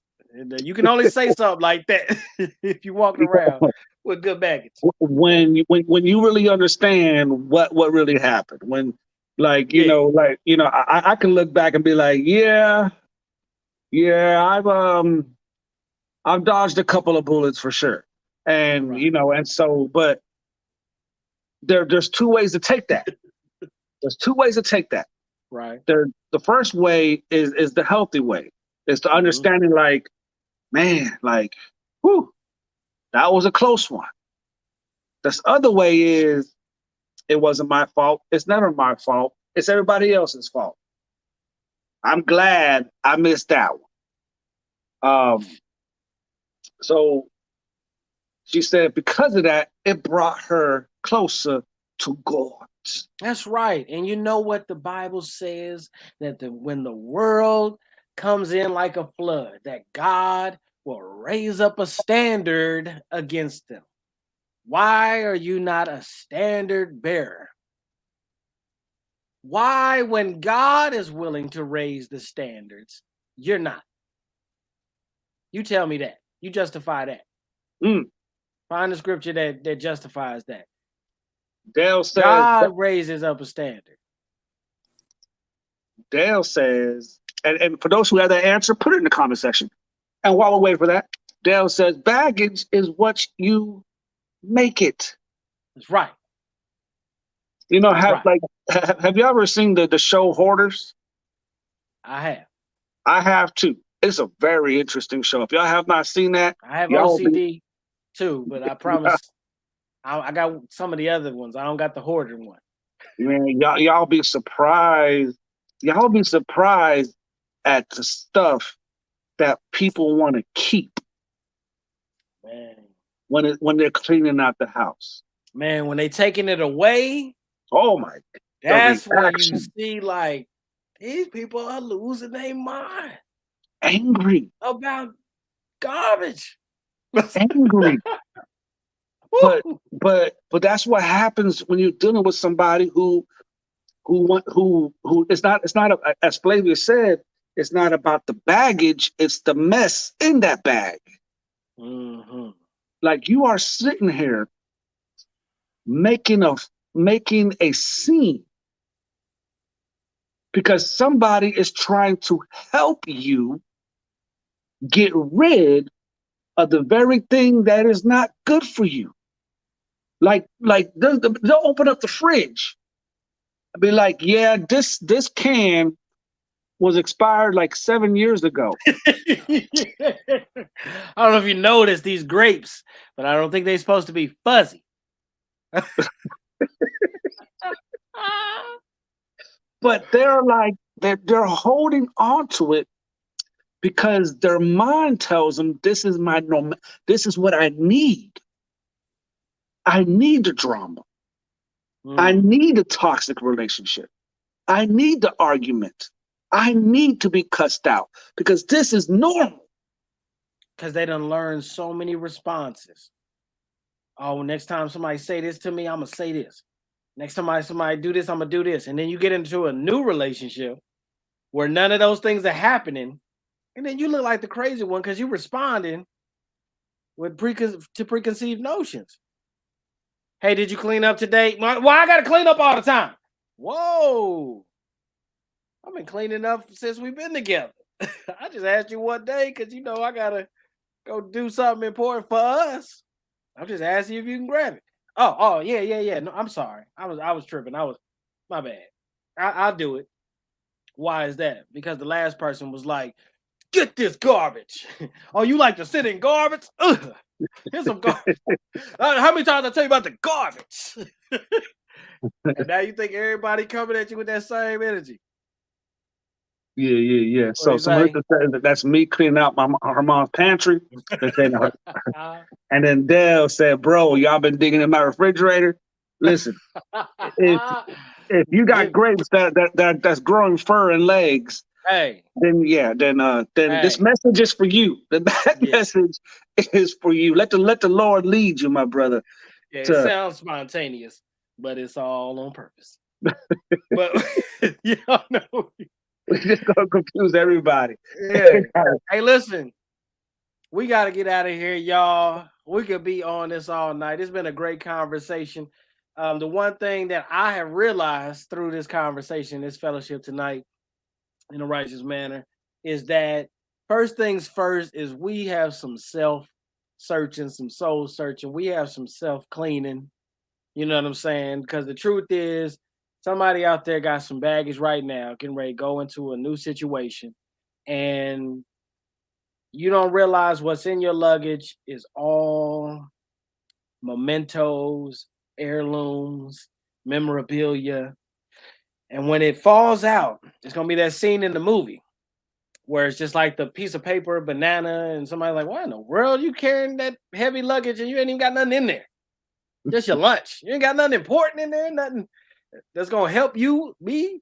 You can only say something like that if you're walking around with good baggage. When you really understand what really happened, when I can look back and be like, I've dodged a couple of bullets for sure, and and so, but there's two ways to take that. Right. The first way is the healthy way. It's the understanding, like, man, like, whew, that was a close one. This other way is, it wasn't my fault. It's never my fault. It's everybody else's fault. I'm glad I missed that one. So she said because of that, it brought her closer to God. That's right. And you know what the Bible says? That when the world comes in like a flood, that God will raise up a standard against them. Why are you not a standard bearer? Why, when God is willing to raise the standards, you're not? You tell me that. You justify that. Find the scripture that justifies that. Dale says God raises up a standard. Dale says, and for those who have that answer, put it in the comment section. And while we're waiting for that, Dale says, baggage is what you make it. That's right. You know, That's have you ever seen the show Hoarders? I have. I have too. It's a very interesting show. If y'all have not seen that, I have OCD too, but I promise I got some of the other ones. I don't got the hoarder one. Man, y'all be surprised. Y'all be surprised at the stuff that people want to keep. Man. When they're cleaning out the house. Man, when they taking it away. Oh my. That's when you see like these people are losing their mind. Angry. About garbage. Angry. but that's what happens when you're dealing with somebody who it's not as Flavia said, it's not about the baggage, it's the mess in that bag. Mm-hmm. Like you are sitting here making a scene because somebody is trying to help you get rid of the very thing that is not good for you. Like they'll open up the fridge and be like, yeah, this can was expired like 7 years ago. I don't know if you noticed these grapes, but I don't think they're supposed to be fuzzy. But they're like they're holding on to it because their mind tells them this is what I need. I need the drama. I need a toxic relationship. I need the argument. I need to be cussed out because this is normal. Because they done learned so many responses. Oh, next time somebody say this to me, I'm going to say this. Next time somebody do this, I'm going to do this. And then you get into a new relationship where none of those things are happening. And then you look like the crazy one because you're responding with preconceived notions. Hey, did you clean up today? Well, I got to clean up all the time. Whoa. I've been cleaning up since we've been together. I just asked you what day because, I got to go do something important for us. I'm just asking you if you can grab it. Oh, yeah. No, I'm sorry. I was tripping. My bad. I'll do it. Why is that? Because the last person was like, get this garbage. Oh, you like to sit in garbage? Ugh. Here's some garbage. How many times I tell you about the garbage? And now you think everybody coming at you with that same energy. Yeah. So Melissa says that's me cleaning out her mom's pantry. And then Dale said, bro, y'all been digging in my refrigerator. Listen, if you got grapes that's growing fur and legs, then this message is for you. That message is for you. Let the Lord lead you, my brother. Yeah, it sounds spontaneous, but it's all on purpose. But you don't know. We're just gonna confuse everybody. Yeah. Hey, listen, we got to get out of here, y'all. We could be on this all night. It's been a great conversation. The one thing that I have realized through this conversation, this fellowship tonight, in a righteous manner, is that first things first is we have some self-searching, some soul searching. We have some self-cleaning. You know what I'm saying? Because the truth is, somebody out there got some baggage right now, getting ready to go into a new situation, and you don't realize what's in your luggage is all mementos, heirlooms, memorabilia. And when it falls out, it's going to be that scene in the movie where it's just like the piece of paper, banana, and somebody like, why in the world you carrying that heavy luggage and you ain't even got nothing in there? Just your lunch. You ain't got nothing important in there, nothing that's gonna help you be.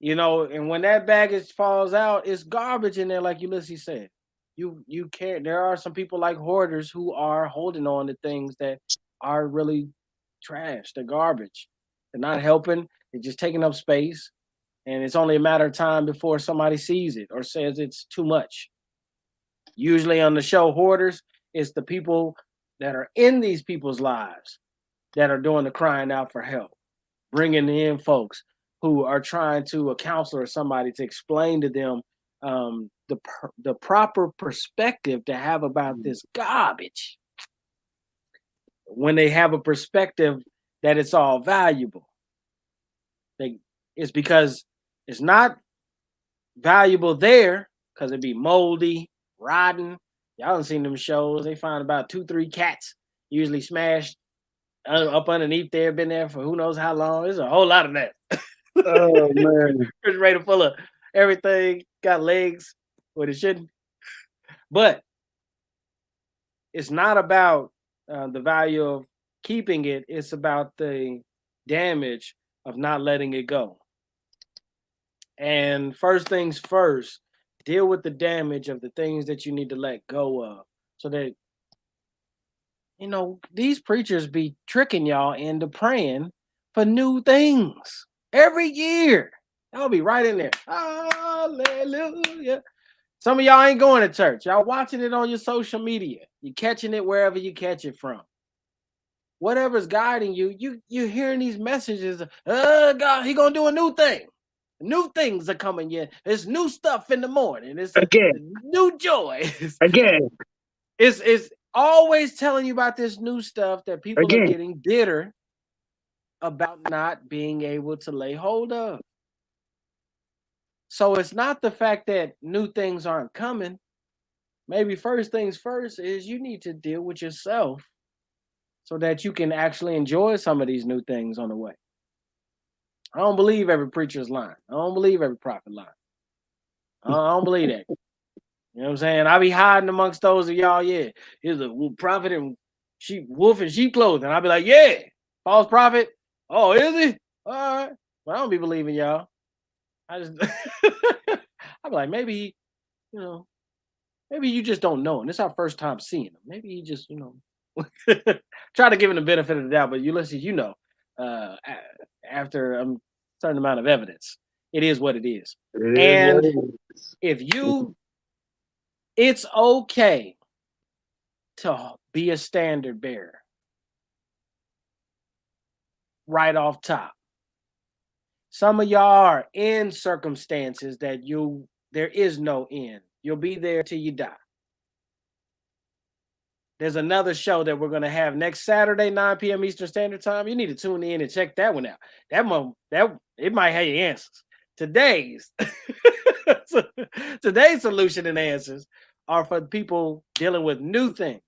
And when that baggage falls out, it's garbage in there, like Ulysses said. You can't. There are some people like hoarders who are holding on to things that are really trash. They're garbage. They're not helping. They're just taking up space, and it's only a matter of time before somebody sees it or says it's too much. Usually on the show Hoarders, it's the people that are in these people's lives that are doing the crying out for help, bringing in folks who are trying to, a counselor or somebody, to explain to them the proper perspective to have about this garbage. When they have a perspective that it's all valuable, it's because it's not valuable there because it'd be moldy, rotten. Y'all done seen them shows. They find about 2-3 cats, usually smashed up underneath there, been there for who knows how long. There's a whole lot of that. Oh man. Refrigerator full of everything, got legs where it shouldn't. But it's not about the value of keeping it. It's about the damage of not letting it go. And first things first, deal with the damage of the things that you need to let go of, so that, these preachers be tricking y'all into praying for new things every year. Y'all be right in there. Hallelujah. Some of y'all ain't going to church. Y'all watching it on your social media. You catching it wherever you catch it from. Whatever's guiding you, you're hearing these messages. God, he gonna do a new thing. New things are coming in. There's new stuff in the morning. It's Again. new joy. Again. It's always telling you about this new stuff that people Again. are getting bitter about not being able to lay hold of. So it's not the fact that new things aren't coming. Maybe first things first is you need to deal with yourself so that you can actually enjoy some of these new things on the way. I don't believe every preacher's lying. I don't believe every prophet lying. I don't believe that. You know what I'm saying? I be hiding amongst those of y'all. Yeah, here's a prophet and wolf in sheep clothing. I'll be like, yeah, false prophet. Oh, is he? All right. But I don't be believing y'all. I just, I'm like, maybe you just don't know. And it's our first time seeing him. Maybe he just, try to give him the benefit of the doubt. But Ulysses, after a certain amount of evidence, it is what it is. It's okay to be a standard bearer right off top. Some of y'all are in circumstances that there is no end. You'll be there till you die. There's another show that we're going to have next Saturday, 9 p.m. Eastern Standard Time. You need to tune in and check that one out. It might have your answers. Today's solution and answers are for people dealing with new things.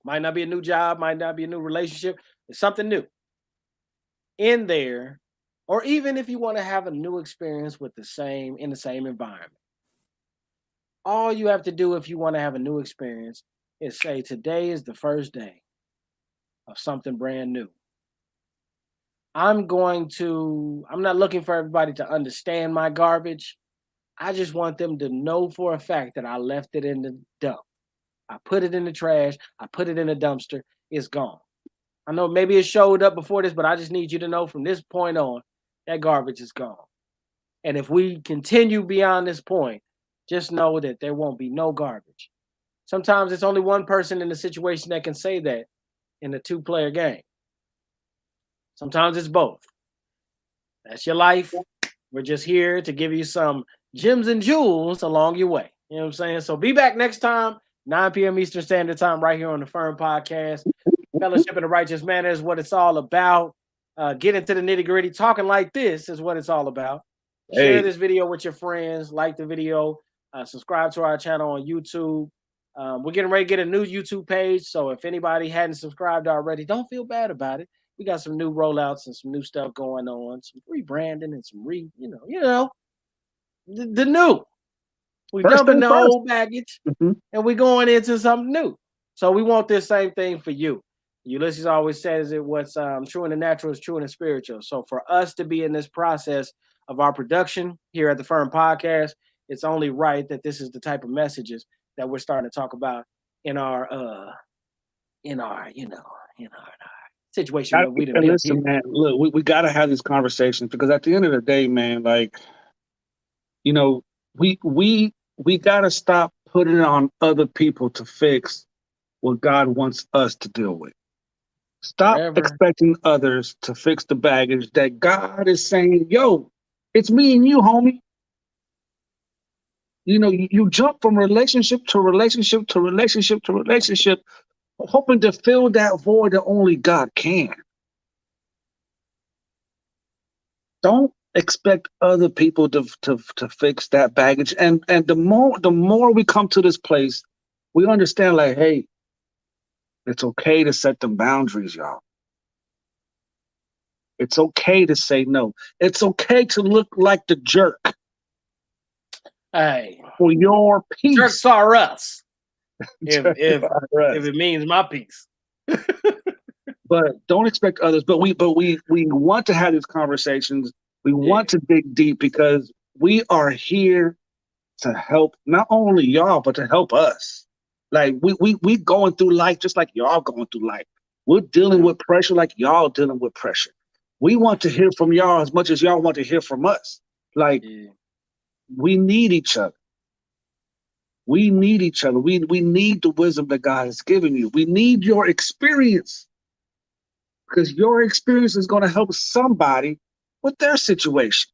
Might not be a new job, might not be a new relationship. It's something new in there. Or even if you want to have a new experience in the same environment. All you have to do if you want to have a new experience is say, today is the first day of something brand new. I'm not looking for everybody to understand my garbage. I just want them to know for a fact that I left it in the dump. I put it in the trash. I put it in the dumpster. It's gone. I know maybe it showed up before this, but I just need you to know from this point on, that garbage is gone. And if we continue beyond this point, just know that there won't be no garbage. Sometimes it's only one person in the situation that can say that in a 2-player game. Sometimes it's both. That's your life. We're just here to give you some gems and jewels along your way. You know what I'm saying? So be back next time, 9 p.m. Eastern Standard Time, right here on the F.I.R.M podcast. Fellowship in a righteous manner is what it's all about. Get into the nitty gritty. Talking like this is what it's all about. Share this video with your friends. Like the video. Subscribe to our channel on YouTube. We're getting ready to get a new YouTube page. So if anybody hadn't subscribed already, don't feel bad about it. We got some new rollouts and some new stuff going on. Some rebranding and some the new. We First dumping thing the first. old baggage and we going into something new. So we want this same thing for you. Ulysses always says it, what's true in the natural is true in the spiritual. So for us to be in this process of our production here at the F.I.R.M podcast, it's only right that this is the type of messages that we're starting to talk about in our situation that we done And built listen, here. man, look, we got to have these conversations because at the end of the day, man, like, you know, we got to stop putting it on other people to fix what God wants us to deal with. Stop Forever. expecting others to fix the baggage that God is saying, yo, it's me and you, homie. You know, you jump from relationship to relationship to relationship to relationship, hoping to fill that void that only God can. Don't expect other people to fix that baggage. And the more we come to this place, we understand like, hey, it's okay to set them boundaries, y'all. It's okay to say no. It's okay to look like the jerk. Hey, for your peace. jerks are us. If Right. it means my peace. But don't expect others. But we want to have these conversations. We want to dig deep because we are here to help not only y'all, but to help us. Like we going through life just like y'all going through life. We're dealing with pressure like y'all dealing with pressure. We want to hear from y'all as much as y'all want to hear from us. Like we need each other. We need each other. We need the wisdom that God has given you. We need your experience. Because your experience is going to help somebody with their situation.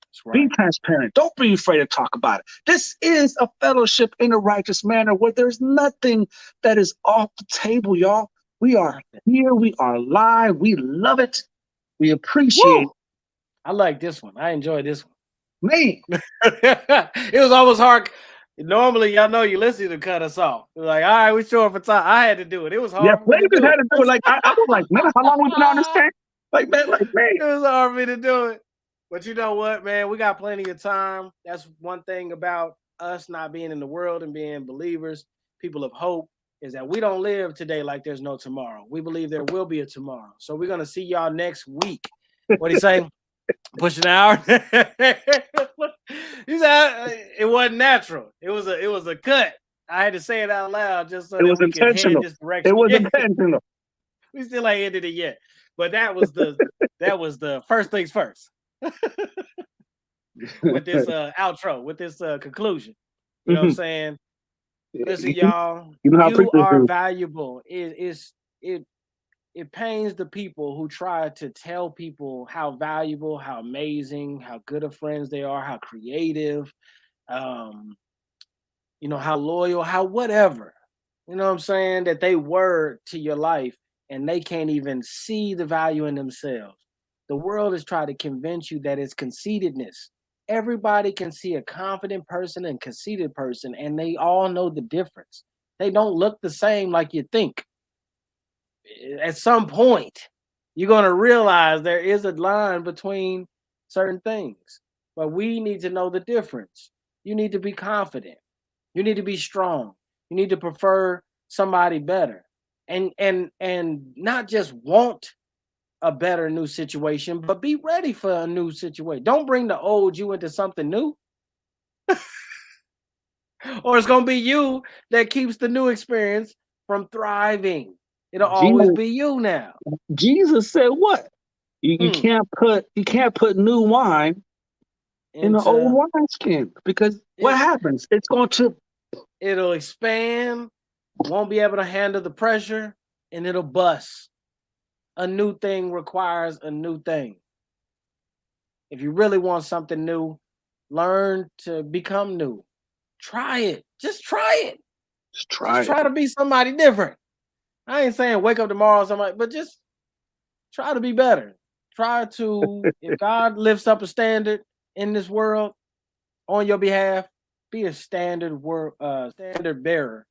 That's right. Be transparent. Don't be afraid to talk about it. This is a fellowship in a righteous manner where there's nothing that is off the table, y'all. We are here. We are live. We love it. We appreciate it. I like this one. I enjoyed this one. Man. It was almost hard. Normally, y'all know you listen to cut us off. Like, all right, we're short for time. I had to do it. It was hard. Yeah, for me to do had to do it. Like I was like, man, how long we been on this thing? Like, man. It was hard for me to do it. But you know what, man? We got plenty of time. That's one thing about us not being in the world and being believers, people of hope, is that we don't live today like there's no tomorrow. We believe there will be a tomorrow. So we're gonna see y'all next week. What do you say? Push an hour. He said it wasn't natural. It was a cut. I had to say it out loud just so that we could head this direction. It was intentional. We still ain't ended it yet, but that was the first things first. With this outro, with this conclusion. You know what I'm saying? Listen, y'all, you are valuable. It pains the people who try to tell people how valuable, how amazing, how good of friends they are, how creative, how loyal, how whatever, you know what I'm saying, that they were to your life, and they can't even see the value in themselves. The world is trying to convince you that it's conceitedness. Everybody can see a confident person and conceited person, and they all know the difference. They don't look the same like you think. At some point, you're going to realize there is a line between certain things, but we need to know the difference. You need to be confident. You need to be strong. You need to prefer somebody better, and not just want a better new situation, but be ready for a new situation. Don't bring the old you into something new. Or it's going to be you that keeps the new experience from thriving. It'll always be you now. Jesus said what? You can't put new wine in the old wineskin, because what happens? It'll expand, won't be able to handle the pressure, and it'll bust. A new thing requires a new thing. If you really want something new, learn to become new. Try it. Just try it. Just try to be somebody different. I ain't saying wake up tomorrow somebody, but just try to be better. Try to, if God lifts up a standard in this world on your behalf, be a standard bearer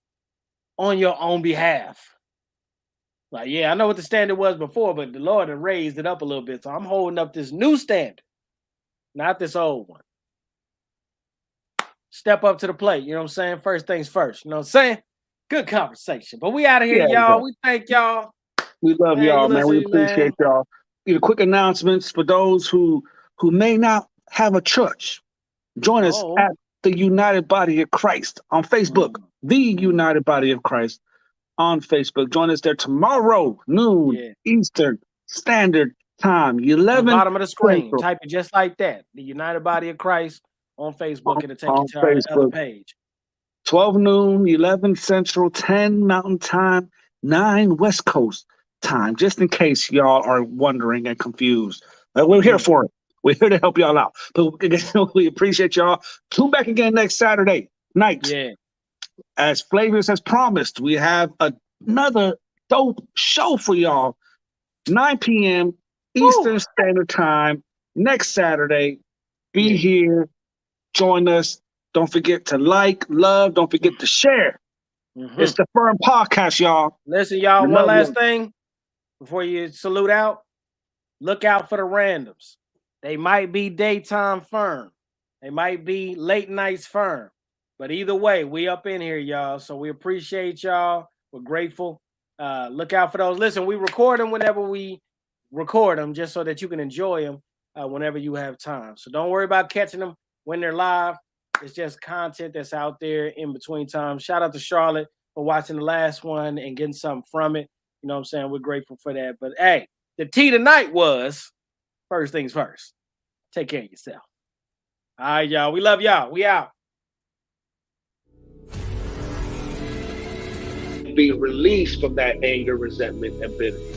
on your own behalf. Like, yeah, I know what the standard was before, but the Lord has raised it up a little bit. So I'm holding up this new standard, not this old one. step up to the plate. You know what I'm saying? First things first. You know what I'm saying? Good conversation. But we out of here, Yeah, y'all. We thank y'all. we love Man, y'all, you man. We listen, appreciate y'all. Quick announcements for those who may not have a church. Join us at the United Body of Christ on Facebook. The United Body of Christ on Facebook. Join us there tomorrow, noon Eastern Standard Time. 11 on the bottom of the screen. Central. Type it just like that. The United Body of Christ on Facebook. It'll take you to Facebook. our other page. 12 noon, 11 Central, 10 Mountain Time, 9 West Coast Time, just in case y'all are wondering and confused. We're here for it. We're here to help y'all out. But we appreciate y'all. Tune back again next Saturday night. Yeah. As Flavius has promised, we have another dope show for y'all. 9 p.m. Eastern Standard Time next Saturday. Be here. Join us. Don't forget to like, love. Don't forget to share. It's the F.I.R.M podcast, y'all. Listen, y'all, one last thing before you salute out. Look out for the randoms. They might be daytime F.I.R.M. They might be late nights F.I.R.M. But either way, we up in here, y'all. So we appreciate y'all. We're grateful. Look out for those. Listen, we record them whenever we record them, just so that you can enjoy them whenever you have time. So don't worry about catching them when they're live. It's just content that's out there in between time. Shout out to Charlotte for watching the last one and getting something from it. You know what I'm saying? We're grateful for that. But hey, the tea tonight was first things first. Take care of yourself. All right, y'all. We love y'all. We out. Be released from that anger, resentment, and bitterness.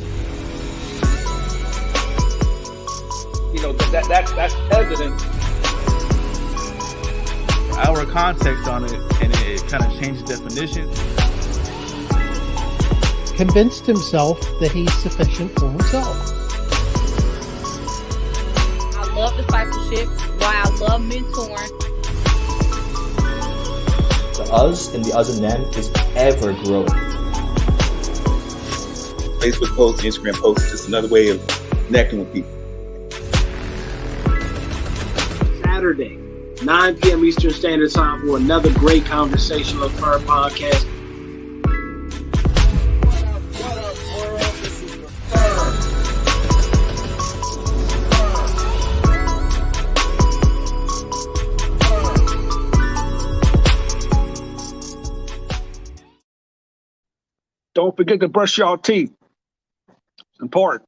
You know, that's evident. Our context on it, and it kind of changed the definition. Convinced himself that he's sufficient for himself. I love discipleship. Why I love mentoring. The us and the us and them is ever growing. Facebook posts, Instagram posts, just another way of connecting with people. Saturday, 9 p.m. Eastern Standard Time for another great conversation on F.I.R.M podcast. What up, world? This is the F.I.R.M. Don't forget to brush your teeth. It's important.